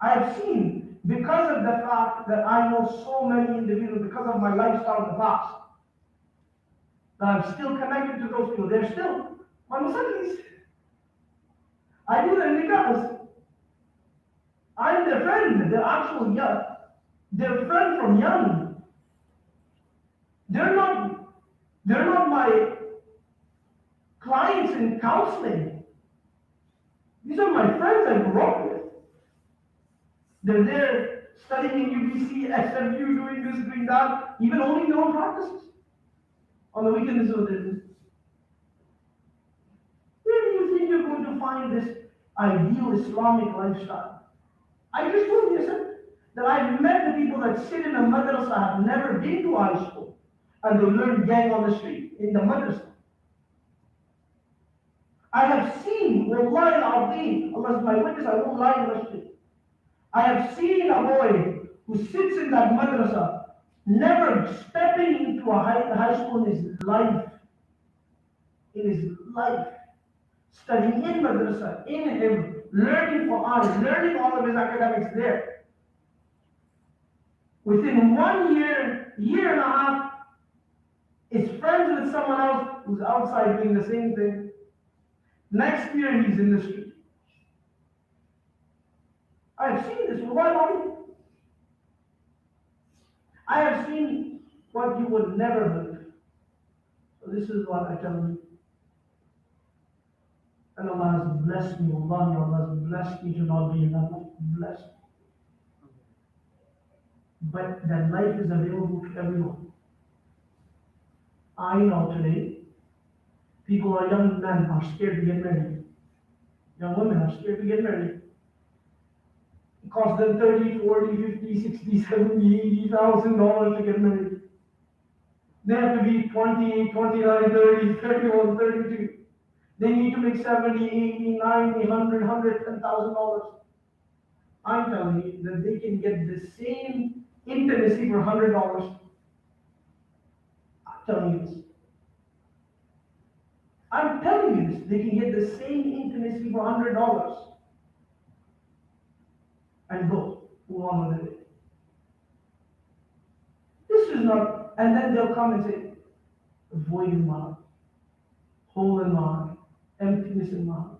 Speaker 2: I have seen, because of the fact that I know so many individuals, because of my lifestyle in the past, that I'm still connected to those people. They're still my Muslims. I do their nikahs. I'm their friend. They're actually young. They're friend from young. They're not my clients in counseling. These are my friends I grew up with. They're there studying in UBC, SFU, doing this, doing that, even owning their own practices. On the weekends, so this. Where do you think you're going to find this ideal Islamic lifestyle? I just told you, sir, that I've met the people that sit in a madrasa, have never been to high school, and they learn gang on the street, in the madrasa. I have seen, wallahi al-azim, Allah is my witness, I won't lie in the street. I have seen a boy who sits in that madrasa, never stepping into a high school in his life. In his life. Studying in madrasa, in him, learning Quran, learning all of his academics there. Within 1 year, year and a half, is friends with someone else who's outside doing the same thing. Next year, he's in the street. I have seen this. I have seen what you would never believe. So this is what I tell you. And Allah has blessed me. Allah has blessed me to not be in that life. Blessed. But that life is available to everyone. I know today, people are young men are scared to get married. Young women are scared to get married. It costs them $30, $40, $50, $60, $70, $80,000 to get married. They have to be 28, 29, 30, 31, 32. They need to make $70, $80, $90, $100, $110,000. I'm telling you that they can get the same intimacy for $100. I'm telling you this. I'm telling you this. They can get the same intimacy for $100. And go on with it. This is not, and then they'll come and say, void in my heart, hole in my heart, emptiness in my heart.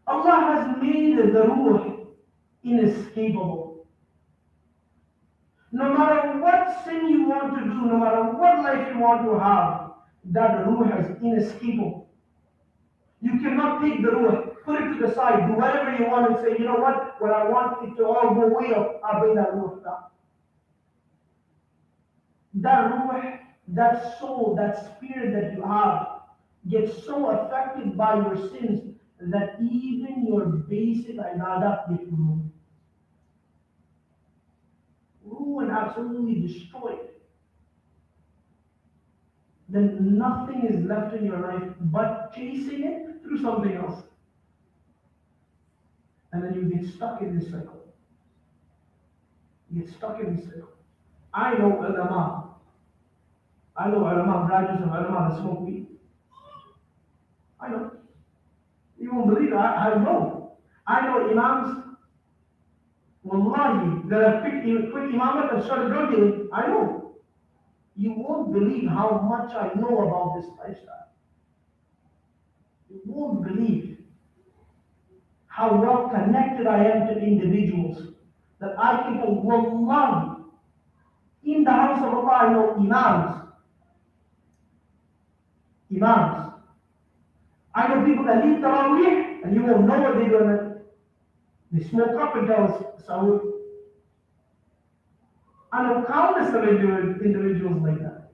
Speaker 2: Allah has made the ruh inescapable. No matter what sin you want to do, no matter what life you want to have, that ruh is inescapable. You cannot take the ruh, put it to the side, do whatever you want and say, you know what, when I want it to all go away, I'll bring that ruh down. that ruh, that soul, that spirit that you have gets so affected by your sins that even your basic ibadat get ruined. Ruined, absolutely destroyed. Then nothing is left in your life but chasing it through something else. And then you get stuck in this cycle. You get stuck in this cycle. I know ulama. I know ulama, graduates of ulama that smoke weed. I know. You won't believe it. I know. I know imams, wallahi, that have quit imamat and started drug dealing. I know. You won't believe how much I know about this lifestyle. You won't believe how well connected I am to individuals that I can go, wallahi, in the house of Allah, I know imams. Imams. I know people that leave Taraweeh and you won't know what they do. They smoke up until Saud. I know countless of individuals like that.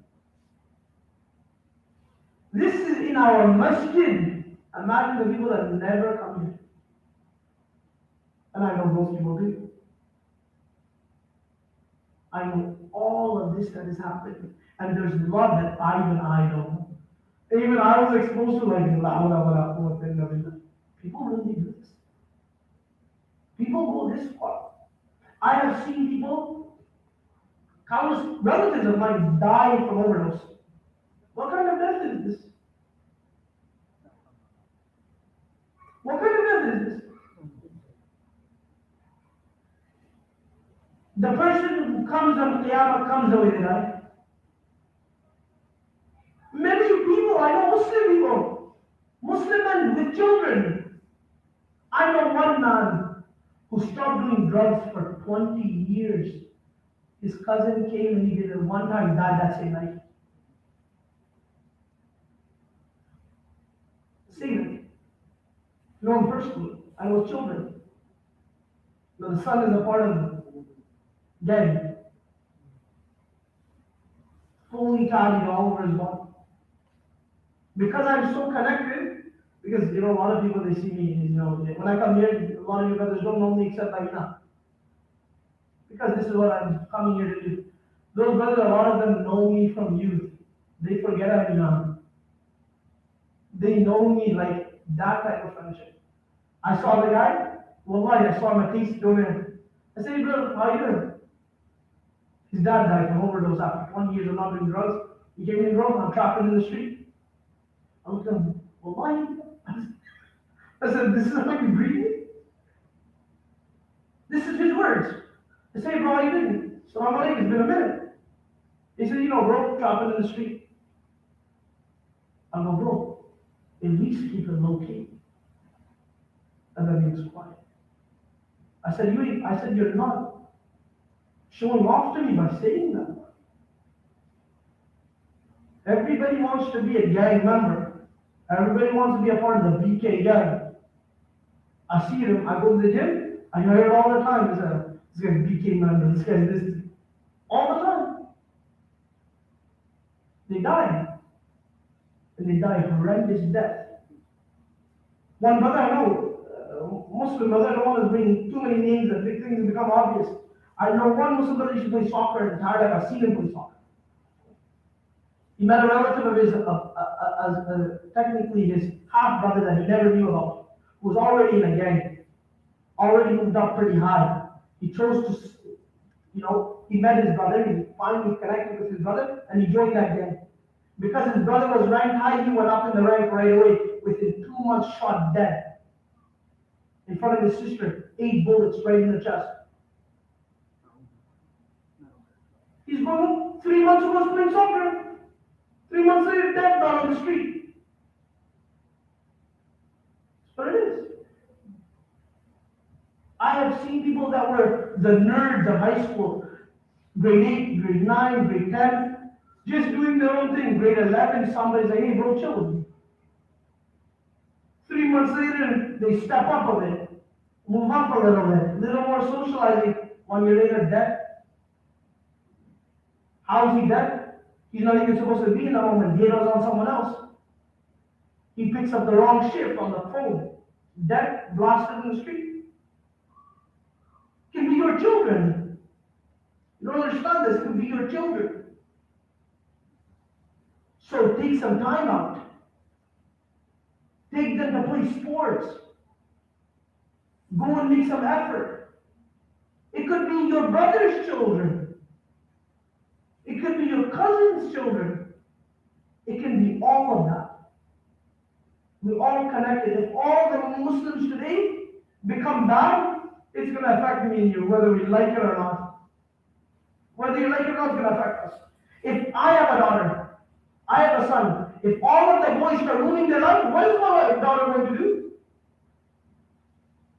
Speaker 2: This is in our masjid. Imagine the people that never come here. And I know most people do. I know all of this that is happening. And there's a lot that I don't know. Even I was exposed to like, people really do this. People go this far. I have seen people, countless relatives of mine die from overdose. What kind of death is this? What kind of death is this? The person who comes on Qiyamah comes away to die. Many people, I know Muslim people, Muslim men with children. I know one man who stopped doing drugs for 20 years. His cousin came and he did it one time, died that same night. Same night. Know him personally. I know children. But the son is a part of the gang. Fully tied all over his body. Because I'm so connected, because a lot of people they see me, when I come here, a lot of you brothers don't know me except by now. Because this is what I'm coming here to do. Those brothers, a lot of them know me from youth. They forget I'm young. They know me like that type of friendship. I saw the guy, wallahi, I saw him at least doing it. I said, hey brother, how you doing? His dad died from overdose after 20 years of not doing drugs. He came in drugs, I'm trapped in the street. I looked at him, wallahi. I said, this is how you breathe? This is his words. I say, bro, how you doing? Salam alaikum, it's been a minute. He said, bro, trapping in the street. I go, bro, at least keep it low key. And then he was quiet. I said, you're not showing off to me by saying that. Everybody wants to be a gang member. Everybody wants to be a part of the BK gang. I see them, I go to the gym, I hear it all the time. This guy's BK member, this guy's this. All the time. They die. And they die a horrendous death. One brother I know, Muslim brother, I don't want to bring too many names and big things become obvious. I know one Muslim brother used to play soccer in entire life. I've seen him play soccer. He met a relative of his, technically his half brother that he never knew about, who was already in a gang, already moved up pretty high. He chose to, he met his brother, he finally connected with his brother, and he joined that gang. Because his brother was ranked high, he went up in the rank right away. Within 2 months, shot dead. In front of his sister, 8 bullets right in the chest. His brother, 3 months ago, was playing soccer. 3 months later, dead down on the street. That's what it is. I have seen people that were the nerds of high school, grade 8, grade 9, grade 10, just doing their own thing. Grade 11, somebody's like, hey bro, chill with me. 3 months later, they step up a bit, move up a little bit, little more socializing. 1 year later, dead. How is he dead? He's not even supposed to be in the moment. He was on someone else. He picks up the wrong shift on the phone. Dead, blasted in the street. It can be your children. You don't understand this. It can be your children. So take some time out. Take them to play sports. Go and make some effort. It could be your brother's children. It could be your cousin's children. It can be all of that. We're all connected. If all the Muslims today become bad, it's going to affect me and you, whether we like it or not. Whether you like it or not, it's going to affect us. If I have a daughter, I have a son, if all of the boys start ruining their life, what is my daughter going to do?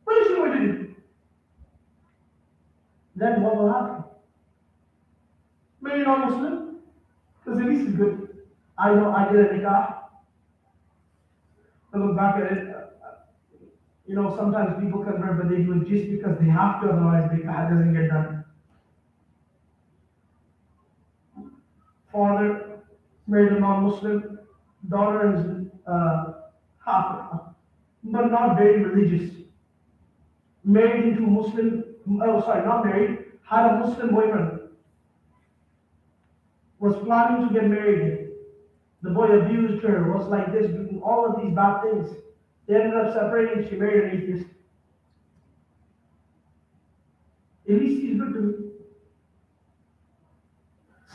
Speaker 2: What is she going to do? Then what will happen? Maybe not Muslim, because at least it's good. I know I did a nikah. I look back at it, sometimes people convert, but they do it just because they have to, otherwise the nikah doesn't get done. Father married a non-Muslim, daughter is half, but not very religious. Married into Muslim, not married, had a Muslim boyfriend. Was planning to get married. The boy abused her, was like this, doing all of these bad things. They ended up separating, she married an atheist. At least he's good to me.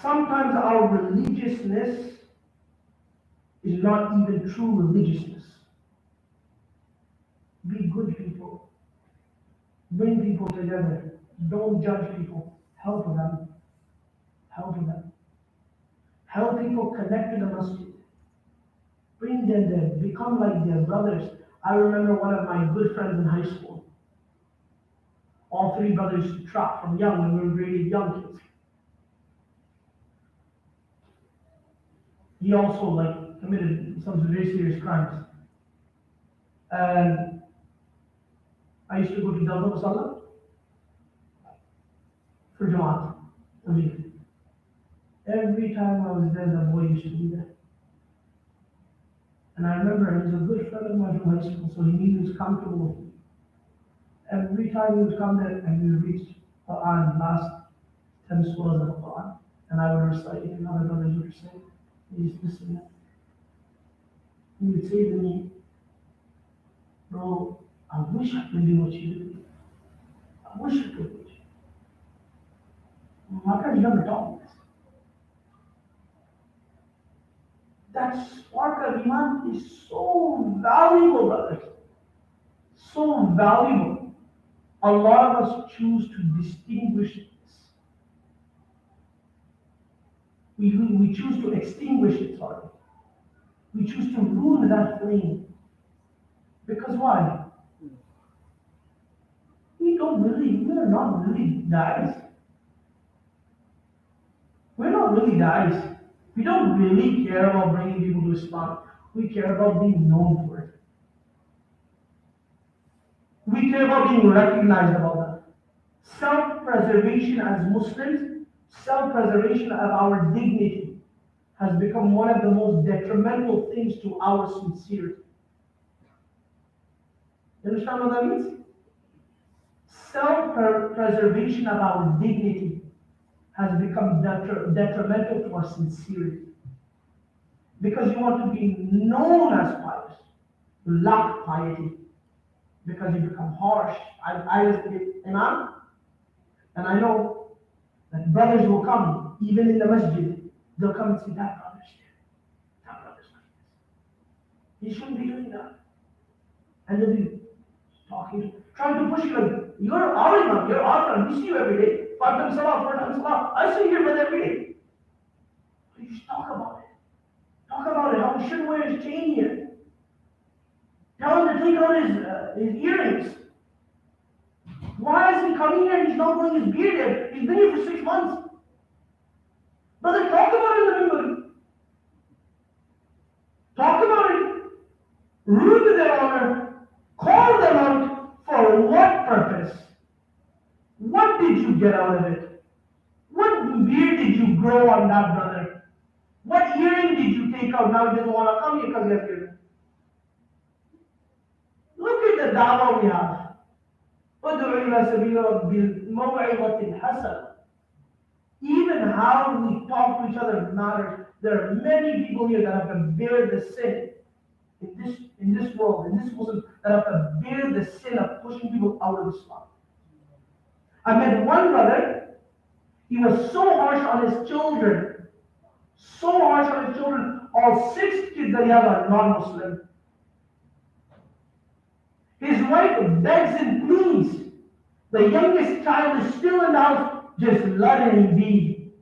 Speaker 2: Sometimes our religiousness is not even true religiousness. Be good people. Bring people together. Don't judge people. Help them. Help them. Help people connect to the masjid. Bring them there. Become like their brothers. I remember one of my good friends in high school. All three brothers used to trap from young when we were really young kids. He also committed some very serious crimes. And I used to go to Delta Masala for Jamaat. Every time I was there, the boy used to be there. And I remember he was a good friend of mine from high school, so he knew he was comfortable with me. Every time he would come there and we would reach Quran, last 10 surahs of the Quran, and I would recite it, and other brothers would recite it. He used to listen. He would say to me, bro, I wish I could do what you do. I wish I could do what you do. My parents never taught me this. That spark of Iman is so valuable, brothers. So valuable. A lot of us choose to distinguish this. We choose to extinguish it, sorry. We choose to ruin that flame. Because why? We are not really guys. We're not really guys. We don't really care about bringing people to Islam. We care about being known for it. We care about being recognized about that. Self-preservation as Muslims, self-preservation of our dignity has become one of the most detrimental things to our sincerity. You understand what that means? Self-preservation of our dignity has become detrimental to our sincerity. Because you want to be known as pious, you lack piety. Because you become harsh. I was an imam, and I know that brothers will come, even in the masjid, they'll come and say, that brother's here. That brother's like this. He shouldn't be doing that. And they'll be talking, trying to push you like, you're our imam, you're our friend, we see you every day. 5 times salah, 4 times salah. I see your brother every day. You just talk about it. Talk about it, how he shouldn't wear his chain here. Tell him to take out his earrings. Why is he coming here and he's not growing his beard yet? He's been here for 6 months. Brother, talk about it in the minbar. Talk about it. Ruin their honor. Call them out. For what purpose? What did you get out of it? What beard did you grow on that brother? What earring did you take out? Now he doesn't want to come here because he has beard. Look at the dawah we have. ادعو إلى سبيل بالموعظة الحسنة. Even how we talk to each other matters. There are many people here that have to bear the sin in this world, in this Muslim, that have to bear the sin of pushing people out of Islam. I met one brother, he was so harsh on his children, all 6 kids that he had are non-Muslim. His wife begs him, please, the youngest child is still in the house, just let him be.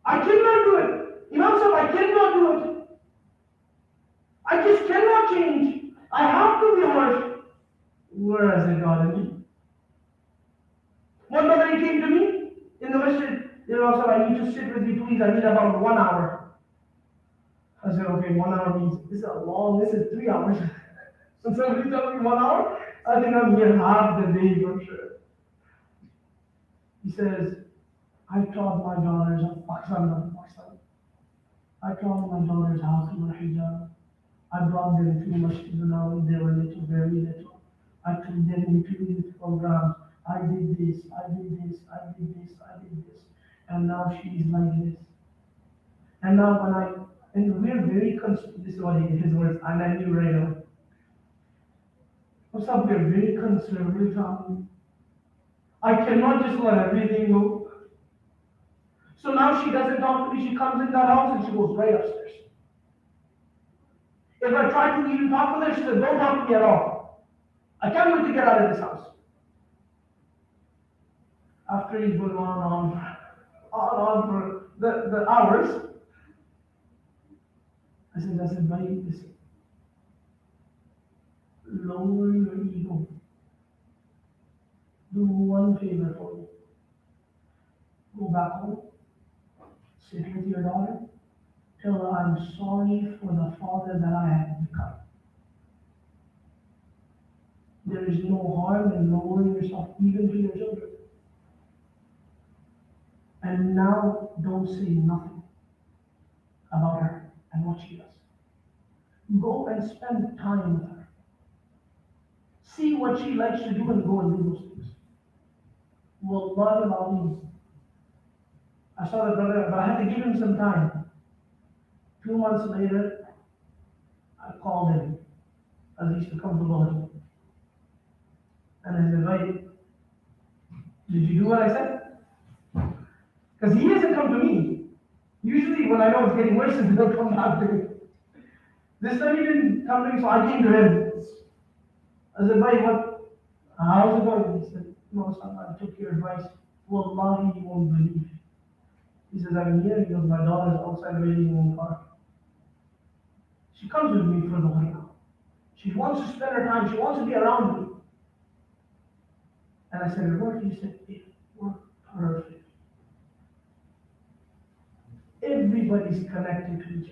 Speaker 2: I cannot do it. Imam said, I cannot do it. I just cannot change. I have to be harsh. Where has it gotten me? One brother, he came to me in the masjid. He said, I need to sit with you, please. I need about 1 hour. I said, okay, 1 hour means this is 3 hours. So somebody tells me 1 hour, I think I'm here half the day for sure. He says, I taught my daughters of Pakistan. I taught my daughters how to wear hijab. I brought them to masjid when they were little, very little. I took them into youth programs. I did this. And now she's like this. And now we're very concerned, this is what his words, and I knew right away. What's up, we're very conservative family. I cannot just let everything go. So now she doesn't talk to me, she comes in that house and she goes right upstairs. If I try to even talk with her, she says, don't talk to me at all. I can't wait to get out of this house. After he's going on for the hours, I said, buddy, listen. Lower your ego. Do one favor for me. Go back home, sit with your daughter, tell her I'm sorry for the father that I have become. There is no harm in lowering yourself even to your children. And now don't say nothing about her and what she does. Go and spend time with her. See what she likes to do and go and do those things. Wallahi al-Azim. I saw the brother, but I had to give him some time. 2 months later, I called him, as he used to come to Lord. And I said, right, did you do what I said? Because he hasn't come to me. Usually when I know it's getting worse, he'll come back to me. This time he didn't come to me, so I came to him. I said, right, how's it going? He said, no, son, I took your advice. Wallahi, you won't believe. He says, I'm here because my daughter's outside waiting in the car. She comes with me for the way now. She wants to spend her time. She wants to be around me. And I said, it worked? He said, it worked perfect. Everybody's connected to each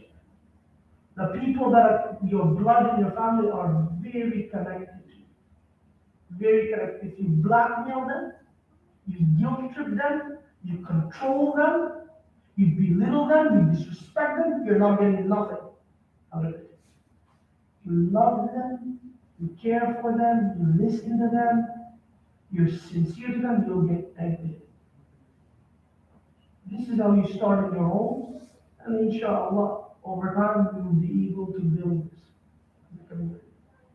Speaker 2: other. The people that are your blood and your family are very connected to you. Very connected. If you blackmail them, you guilt trip them, you control them, you belittle them, you disrespect them, you're not getting nothing out of it. You love them, you care for them, you listen to them, you're sincere to them, you'll get everything. This is how you start in your home, and inshallah, over time, you will be able to build this.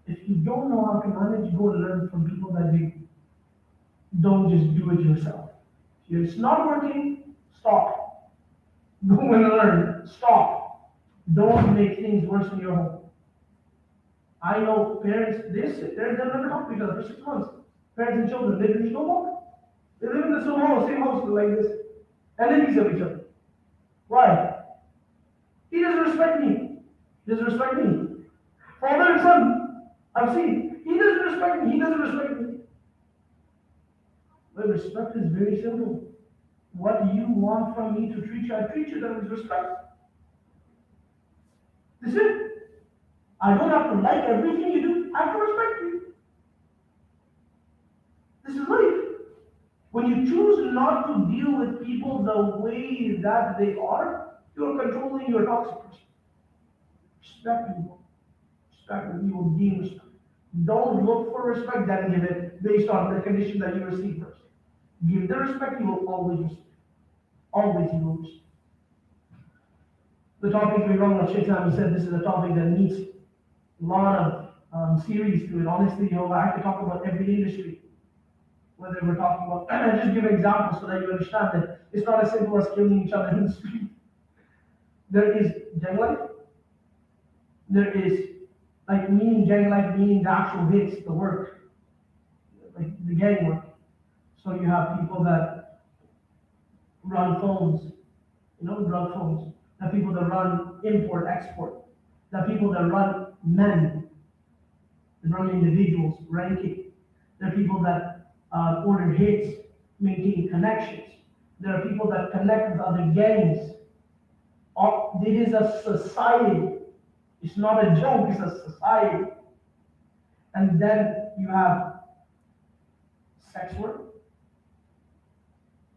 Speaker 2: If you don't know how to manage, go learn from people that do. Don't just do it yourself. If it's not working, stop. Go and learn. Stop. Don't make things worse in your home. I know parents, they sit there, they'll never talk to each other for 6 months. Parents and children, they finish no more. They live in the same house like this. Enemies of each other. Why? He doesn't respect me. He doesn't respect me. Father and son, I've seen. He doesn't respect me. He doesn't respect me. But respect is very simple. What you want from me to treat you, I treat you with respect. This is it. I don't have to like everything you do. I have to respect you. This is life. When you choose not to deal with people the way that they are, you're controlling your toxic person. Respect people. Respect the people, deem respect. Don't look for respect, then give it based on the condition that you receive first. Give the respect, you will always receive. Always you will receive. The topic we're on, Sheikh Sami said this is a topic that needs a lot of series to it. Honestly, I have to talk about every industry. Whether we're talking about, and just give an example so that you understand that it's not as simple as killing each other in the street. There is gang life. There is like meaning gang life, meaning the actual hits, the work, like the gang work. So you have people that run phones, drug phones. The people that run import, export. The people that run men, run individuals, ranking. There are people that order hits, maintain connections. There are people that connect with other gangs. It is a society. It's not a joke, it's a society. And then you have sex work,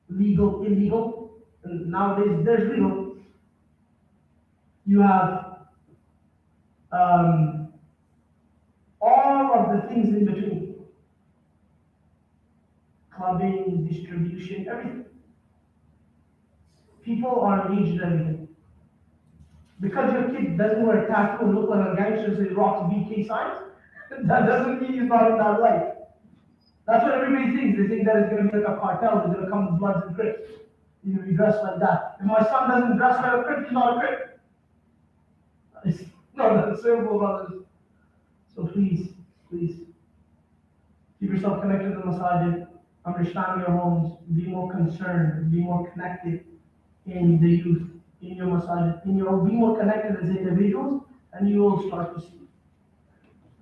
Speaker 2: legal, illegal, and nowadays there's legal. You have all of the things in between. Clubbing, distribution, everything. People are engaged in everything. Because your kid doesn't wear a tattoo and look like a gangster so he rocks BK signs, that doesn't mean he's not in that life. That's what everybody thinks. They think that it's going to be like a cartel. It's going to come with Bloods and Crips. He's going to be dressed like that. If my son doesn't dress like a Crip, he's not a Crip. It's not that simple, brothers. So please, keep yourself connected to the masajid. Understand your homes. Be more concerned. Be more connected in the youth, in your masajid. Be more connected as individuals, and you will start to see.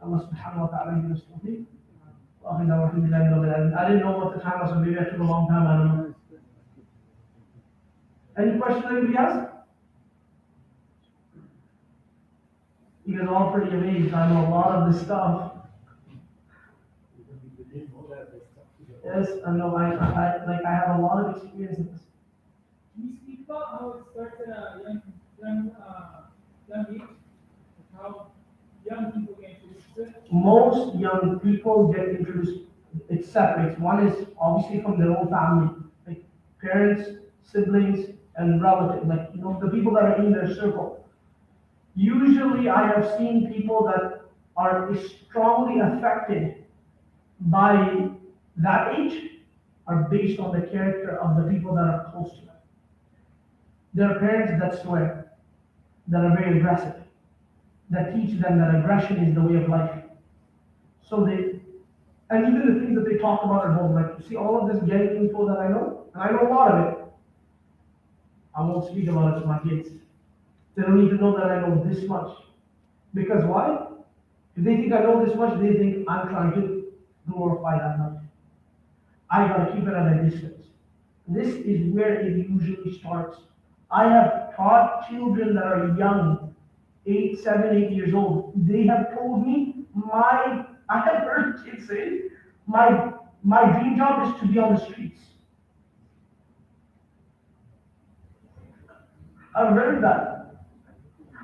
Speaker 2: Allah subhanahu wa ta'ala give us tawfiq. I didn't know what the time was, so maybe I took a long time, I don't know. Any questions anybody has? You guys are all pretty amazed. I know a lot of this stuff. Yes, I know. I have a lot of experience in this.
Speaker 3: Can you speak about how it starts at a young age? How young people get introduced to it?
Speaker 2: Most young people get introduced. It separates. One is obviously from their own family, like parents, siblings, and relatives. Like the people that are in their circle. Usually, I have seen people that are strongly affected by that age are based on the character of the people that are close to them. There are parents that swear, that are very aggressive, that teach them that aggression is the way of life. And even the things that they talk about at home, like you see all of this gang info that I know, and I know a lot of it. I won't speak about it to my kids. They don't even know that I know this much. Because why? If they think I know this much, they think I'm trying to glorify that life. I gotta keep it at a distance. This is where it usually starts. I have taught children that are young, 7, 8 years old. They have told me I have heard kids say, my dream job is to be on the streets. I've heard that.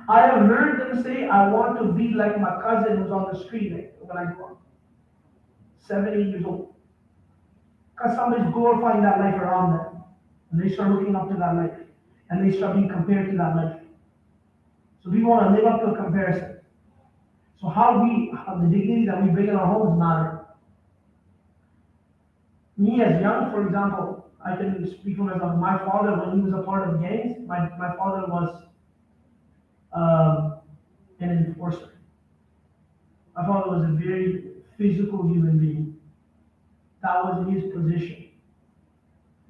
Speaker 2: I have heard them say, I want to be like my cousin who's on the street when I grow up. 7, 8 years old. Because somebody's glorifying that life around them. And they start looking up to that life. And they start being compared to that life. So we want to live up to a comparison. So the dignity that we bring in our homes matter. Me as young, for example, I can speak for myself. My father, when he was a part of gangs, my father was an enforcer. My father was a very physical human being. That was his position.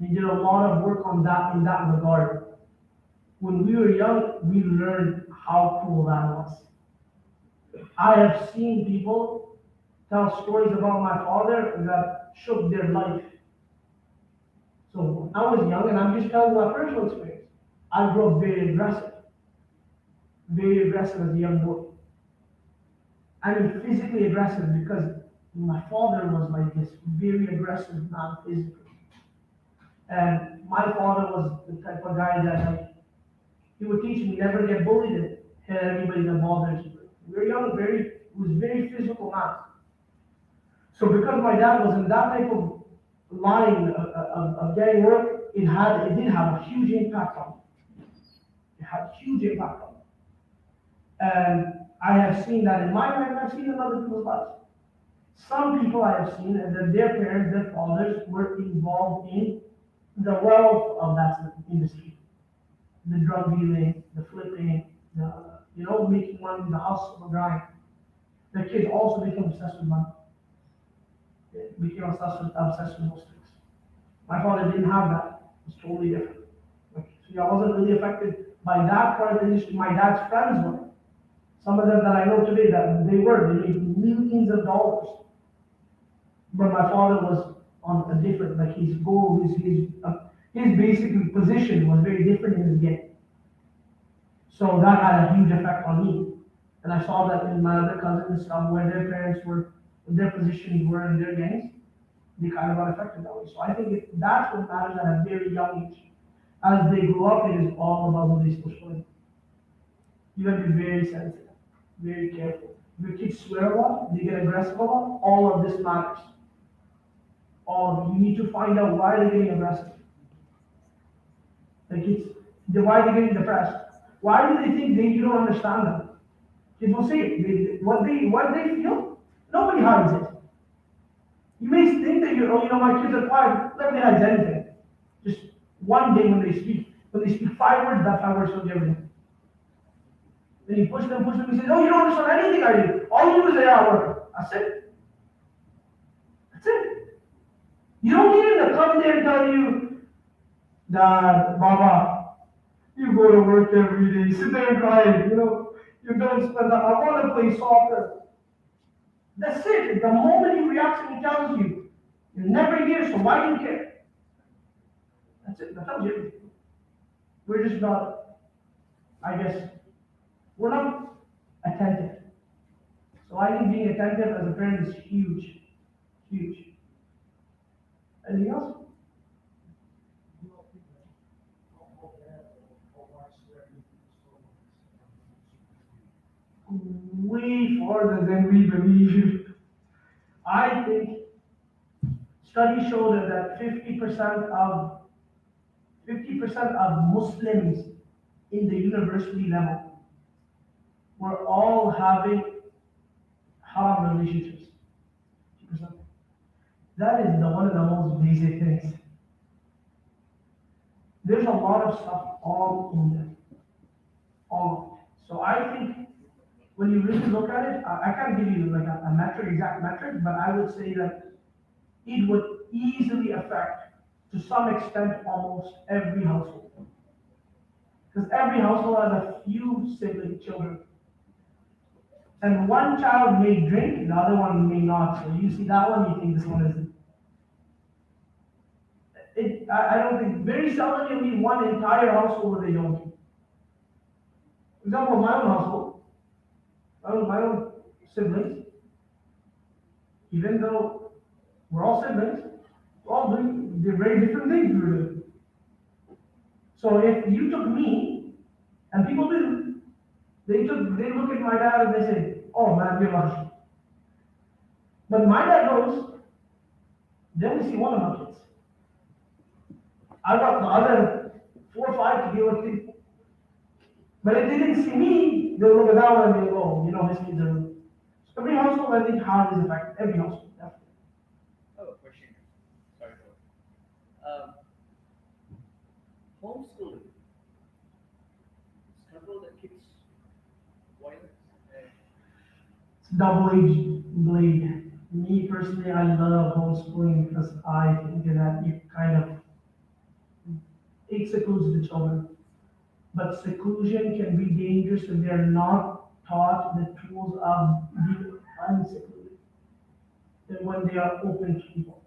Speaker 2: He did a lot of work on that in that regard. When we were young, we learned how cool that was. I have seen people tell stories about my father that shook their life. So when I was young, and I'm just telling my personal experience, I grew up very aggressive as a young boy. I mean physically aggressive because my father was like this, very aggressive man physically. And my father was the type of guy that like, he would teach me never get bullied and hit anybody that bothers you. We were young, he was very physical man. So because my dad was in that type of line of getting work, it did have a huge impact on me. It had a huge impact on me. And I have seen that in my life, I've seen in other people's lives. Some people I have seen that their parents, their fathers were involved in the wealth of that industry. The drug dealing, the flipping, making money, the hustle, the grind. The kids also became obsessed with money. They became obsessed with those things. My father didn't have that. It was totally different. Like, so I wasn't really affected by that part of the industry. My dad's friends were. Some of them that I know today that they made millions of dollars. But my father was on a different, like his goal, his basically position was very different in the game. So that had a huge effect on me. And I saw that in my other cousins and stuff where their parents were, their positions were in their gangs, they kind of got affected that way. So I think that's what matters at a very young age. As they grow up, it is all about who they push for. You have to be very sensitive, very careful. If your kids swear a lot, they get aggressive a lot, all of this matters. All of it. You need to find out why they're getting aggressive. Like why they're getting depressed. Why do they think you don't understand them? Kids will say it. What they feel, nobody hides it. You may think that my kids are quiet. Nobody hides anything. Just one day when they speak 5 words, that 5 words tells you everything. Then you push them, you say, no, you don't understand anything I do. All you do is say, yeah, work. That's it. That's it. You don't need them to come there and tell you, Dad, Baba, you go to work every day, sit there and cry, you don't spend that. I want to play soccer. That's it. The moment he reacts and he tells you, you're never here, so why do you care? That's it. That tells you everything. We're just not, I guess, we're not attentive. So I think being attentive as a parent is huge. Huge. Anything else? Way farther than we believe. I think studies show that 50% of Muslims in the university level were all having haram relationships. 50%. That is one of the most basic things. There's a lot of stuff all in there. All of it. So I think when you really look at it, I can't give you like a exact metric, but I would say that it would easily affect, to some extent, almost every household. Because every household has a few sibling children. And one child may drink, the other one may not. So you see that one, you think this one isn't. I don't think, very seldom you'll meet one entire household where they don't drink. For example, my own household, my own siblings, even though we're all siblings, we're all doing very different things we were doing. So if you took me, and people do, they look at my dad and they say, oh man, you're lucky. But my dad goes, they only see one of my kids. I got the other 4 or 5 to deal with it. But if they didn't see me, they'll look at that one and they'll go, his kids are. So every household, I think, how it is affected. Every household, definitely.
Speaker 4: I have a question. Sorry, homeschooling. Control the kids' violence.
Speaker 2: It's a double-edged blade. Me personally, I love homeschooling because I think that it secludes the children. But seclusion can be dangerous if they're not taught the tools of being unsecluded. And when they are open to people.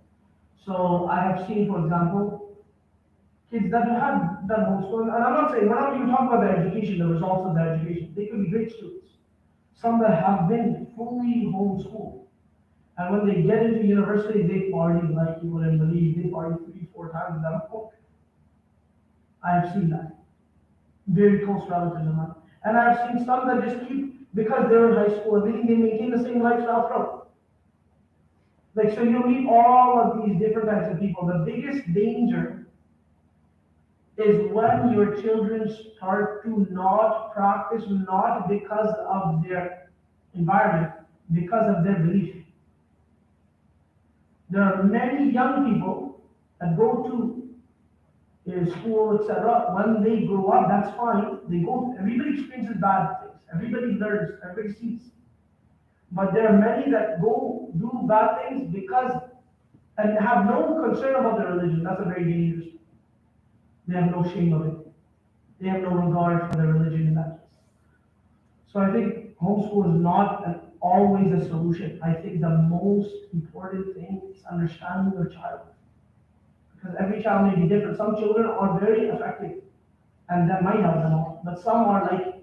Speaker 2: So I have seen, for example, kids that have done homeschooling, and I'm not saying, we're not even talking about their education, the results of their education. They could be great students. Some that have been fully homeschooled. And when they get into university, they party like you wouldn't believe. They party 3, 4 times without a book. I have seen that. Very close relatives of mine. And I've seen some that just keep, because they're in high school, everything, they maintain the same lifestyle throughout. Like, so you meet all of these different types of people. The biggest danger is when your children start to not practice, not because of their environment, because of their belief. There are many young people that go to school, etc. When they grow up, that's fine. They go, everybody experiences bad things. Everybody learns, everybody sees. But there are many that go do bad things because, and have no concern about their religion. That's a very dangerous thing. They have no shame of it. They have no regard for their religion in that case. So I think homeschool is not always a solution. I think the most important thing is understanding your child. Because every child may be different. Some children are very effective and that might help them out. But some are like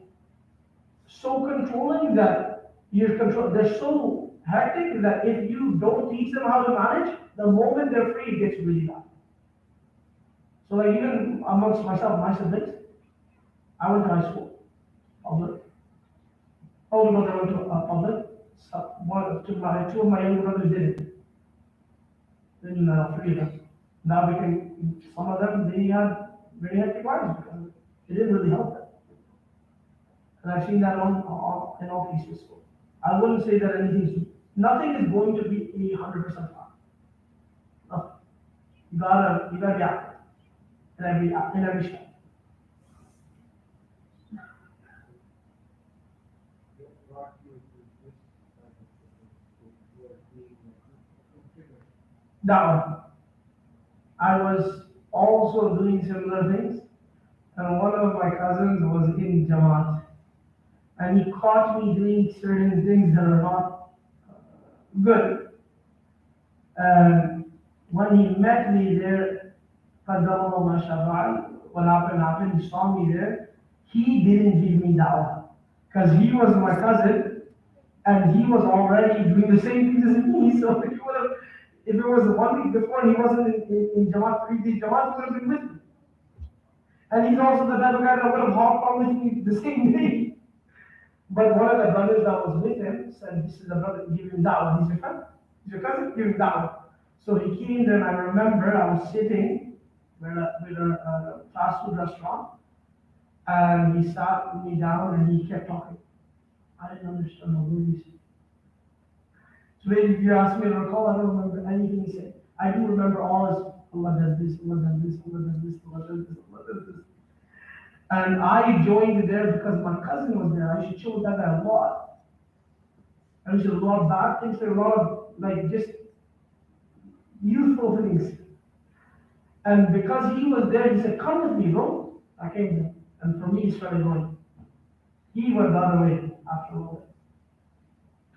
Speaker 2: so controlling that they're so hectic that if you don't teach them how to manage, the moment they're free, it gets really bad. So like even amongst myself, my siblings, I went to high school, public. Older brother went to public. So two of my younger brothers didn't. Then three of them. Now some of them, they had very hectic lives because it didn't really help them. And I've seen that in all cases. So I wouldn't say that nothing is going to be 100% fine. Nothing. You gotta be active in every step. That one. I was also doing similar things, and one of my cousins was in Jamaat, and he caught me doing certain things that are not good. And when he met me there, what happened, he saw me there, he didn't give me dawah, because he was my cousin, and he was already doing the same things as me, so he would have, if it was 1 week before he wasn't in Jamaat, 3 days, Jamaat would have been with me. And he's also the type of guy that would have hopped on with me the same day. But one of the brothers that was with him said, this is the brother, give him da'wah. He's your friend, he's your cousin, give him da'wah. So he came there and I remember I was sitting with a fast food restaurant and he sat me down and he kept talking. I didn't understand a word he said. So if you ask me to recall, I don't remember anything he said. I do remember all his, Allah does this, Allah does this, Allah does this, Allah does this, Allah does this. And I joined there because my cousin was there. I should chill with that guy a lot. And there's a lot of bad things, there are a lot of like just youthful things. And because he was there, he said, come with me, bro. I came there. And for me, he started going. He went the other way after all that.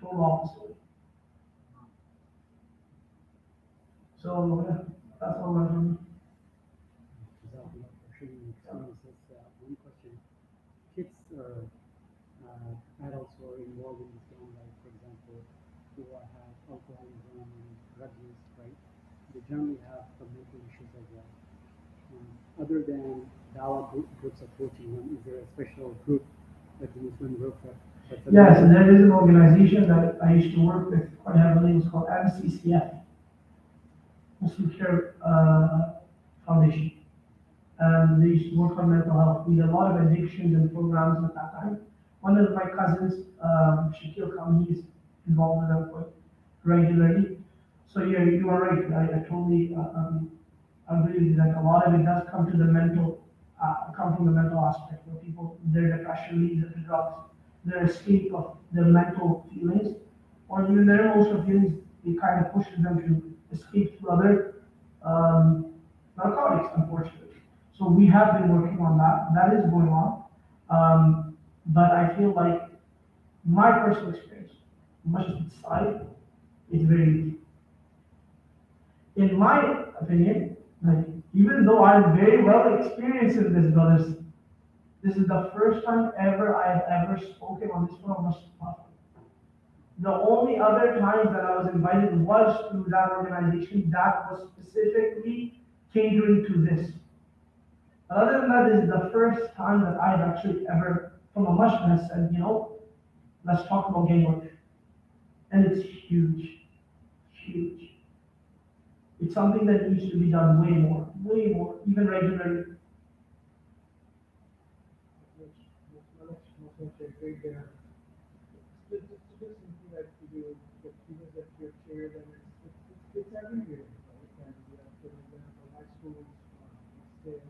Speaker 2: Total opposite way. So, yeah, that's all I do.
Speaker 5: One question. Kids or adults who are involved in Islam, like for example, who have alcoholism and drug use, right? They generally have some mental issues as well. Other than dawah groups approaching them, is there a special group, like the Muslim group that's
Speaker 2: Yes, and there is an organization that I used to work with quite heavily. It was called MCCF, Muslim Care Foundation. And they used to work on mental health. We had a lot of addictions and programs at that time. One of my cousins, Shakil Khan, he's involved with them quite regularly. So yeah, you are right. I totally agree with you. Like a lot of it does come from the mental aspect, where people, their depression leads them to drugs, their escape of their mental feelings, or even their emotional feelings, it kind of pushes them to escape to other narcotics, unfortunately. So we have been working on that. That is going on. But I feel like my personal experience, much as it's side, is very easy. In my opinion, like, even though I'm very well experienced in this, brothers, this is the first time ever I have ever spoken on this phone. The only other times that I was invited was through that organization that was specifically catering to this. But other than that, this is the first time that I've actually ever, from a mashhad, said, let's talk about gang work. And it's huge, huge. It's something that needs to be done way more, even regularly.
Speaker 6: Much great there. It's just something that you do, the students that you're shared, and it's everywhere, right? And for example, high schools, say,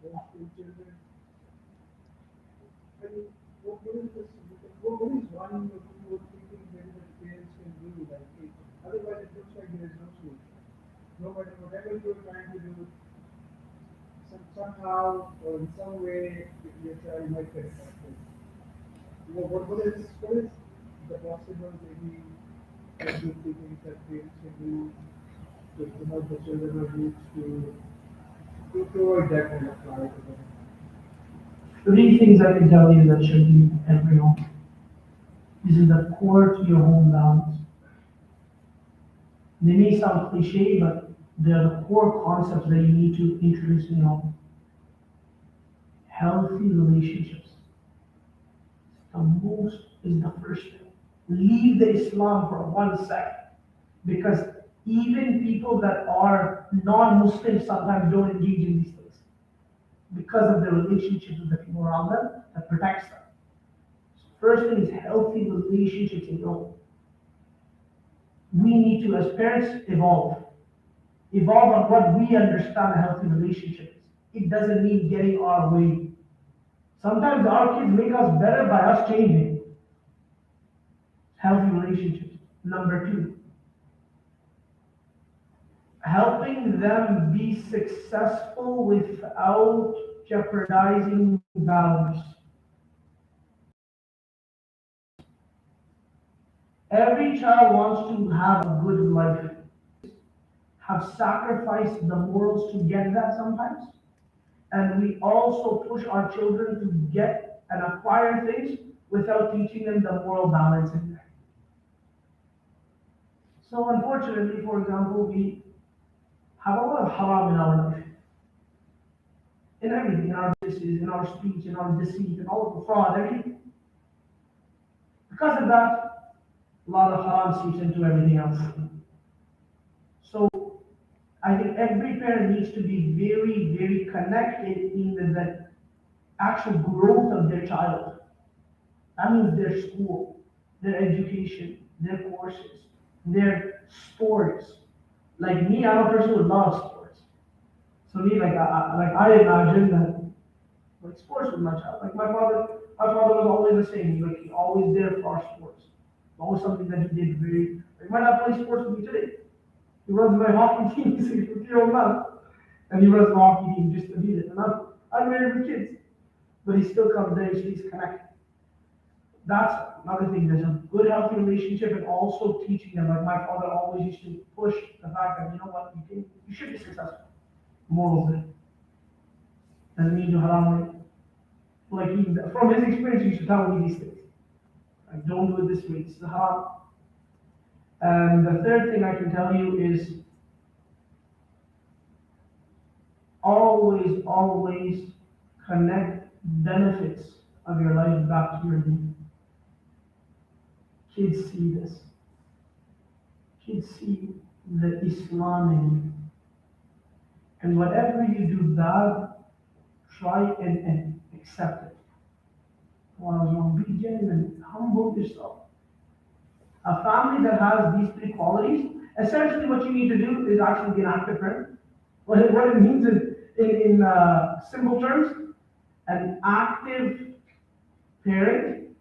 Speaker 6: homeschool children. I mean, what is this? What is one or two or three things maybe that parents can do? Like, otherwise, it looks like there is no solution. No matter whatever you're trying to do, somehow or in some way, your child might get affected. What is the possible maybe that you think that parents can do to help the children or youth to avoid that kind of life?
Speaker 2: Three things I can tell you that should be in every home. This is the core to your home values. They may sound cliche, but they're the core concepts that you need to introduce in your home. Healthy relationships. Is the first thing. Leave the Islam for 1 second. Because even people that are non-Muslims sometimes don't engage in these things. Because of the relationships with the people around them that protects them. So first thing is healthy relationships in your home. We need to, as parents, evolve. Evolve on what we understand a healthy relationship is. It doesn't mean getting our way. Sometimes our kids make us better by us changing. Healthy relationships. Number two, helping them be successful without jeopardizing values. Every child wants to have a good life. Have sacrificed the morals to get that sometimes. And we also push our children to get and acquire things without teaching them the moral balance in there. So unfortunately, for example, we have a lot of haram in our life. In everything, in our businesses, in our speech, in our deceit, in all of the fraud, everything. Because of that, a lot of haram seeps into everything else. So I think every parent needs to be very connected in the actual growth of their child. That means their school, their education, their courses, their sports. Like me, I'm a person who loves sports. So me, I imagine that like sports with my child. Like my father was always the same. Like he always there for our sports. Always something that he did very. He might not play sports with me today. He runs my hockey team. He's a 50-year-old man, and he runs the hockey team just to beat it. And I'm married with kids, but he still comes there. He stays connected. That's another thing. There's a good, healthy relationship, and also teaching them. Like my father always used to push the fact that you should be successful. Morals there. Doesn't mean you haram. Like from his experience, he used to tell me these things. Like don't do it this way. This is haram. And the third thing I can tell you is always connect benefits of your life back to your deen. Kids see this. Kids see the Islam in you. And whatever you do bad, try and accept it. Be genuine, humble yourself. A family that has these three qualities, essentially what you need to do is actually be an active parent. What it means in simple terms, an active parent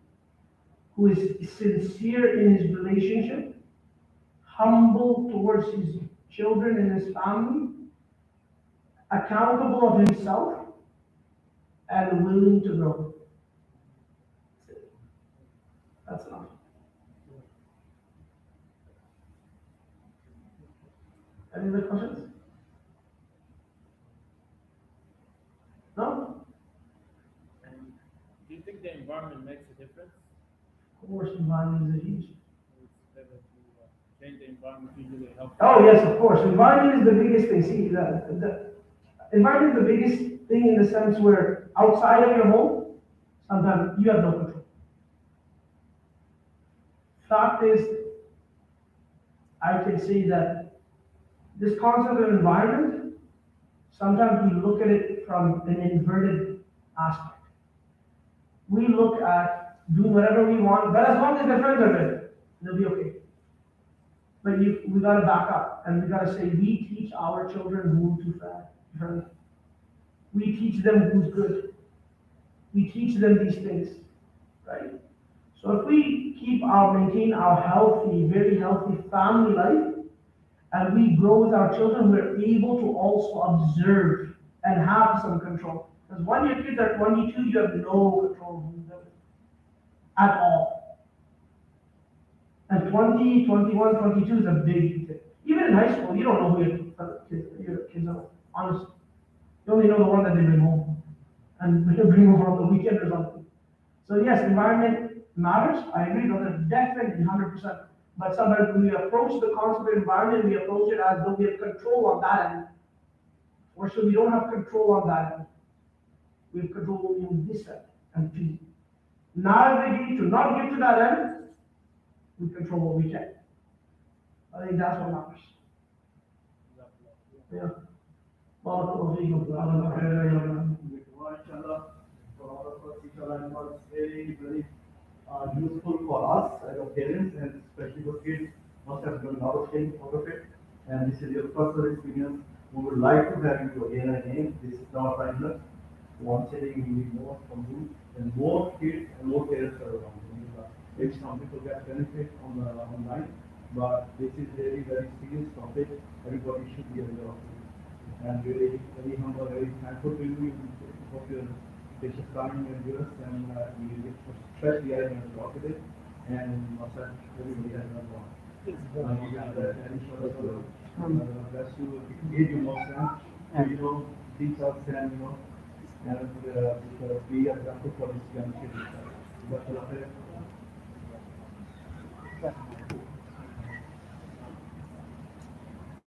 Speaker 2: who is sincere in his relationship, humble towards his children and his family, accountable of himself, and willing to grow. That's enough. Any other questions? No?
Speaker 7: And do you think the environment makes a difference?
Speaker 2: Of course, environment is a huge.
Speaker 3: It's better to change the environment usually helps.
Speaker 2: Oh, yes, of course. Environment is the biggest thing. See, the environment is the biggest thing in the sense where outside of your home, sometimes you have no control. Fact is, I can say that this concept of environment, sometimes we look at it from an inverted aspect. We look at doing whatever we want, but as long as their friends are good, they'll be okay. But we gotta back up and we gotta say, we teach our children who to friend. We teach them who's good. We teach them these things, right? So if we maintain our healthy, very healthy family life, and we grow with our children, we're able to also observe and have some control. Because when your kids are 22, you have no control of them at all. And 20, 21, 22 is a big thing. Even in high school, you don't know who your kids are, honestly. You only know the one that they bring home. And bring home on the weekend or something. So yes, environment matters. I agree, those are definitely 100%. But sometimes when we approach the concept of environment, we approach it as though we have control on that end. Or so we don't have control on that end. We have control only on this end. And to navigate, to not get to that end, we control what we can. I think that's what matters. Yeah.
Speaker 7: MashaAllah, for all of us, inshallah, was very, very useful for us as parents and especially for kids. Must have done a lot of things out of it. And this is your personal experience. We would like to have you again and again. This is not final. Once a day, we need more from you and more kids and more parents are around. Maybe some people get benefit on the online, but this is very, very serious topic. Everybody should be aware of it. And really, very humble, very thankful to you for your precious time and yours, and you get especially I learned a lot with it, and myself, everybody has learned a lot. You have that, and inshallah, bless you, give you more strength, to, teach us, and, and be a example for this young kids.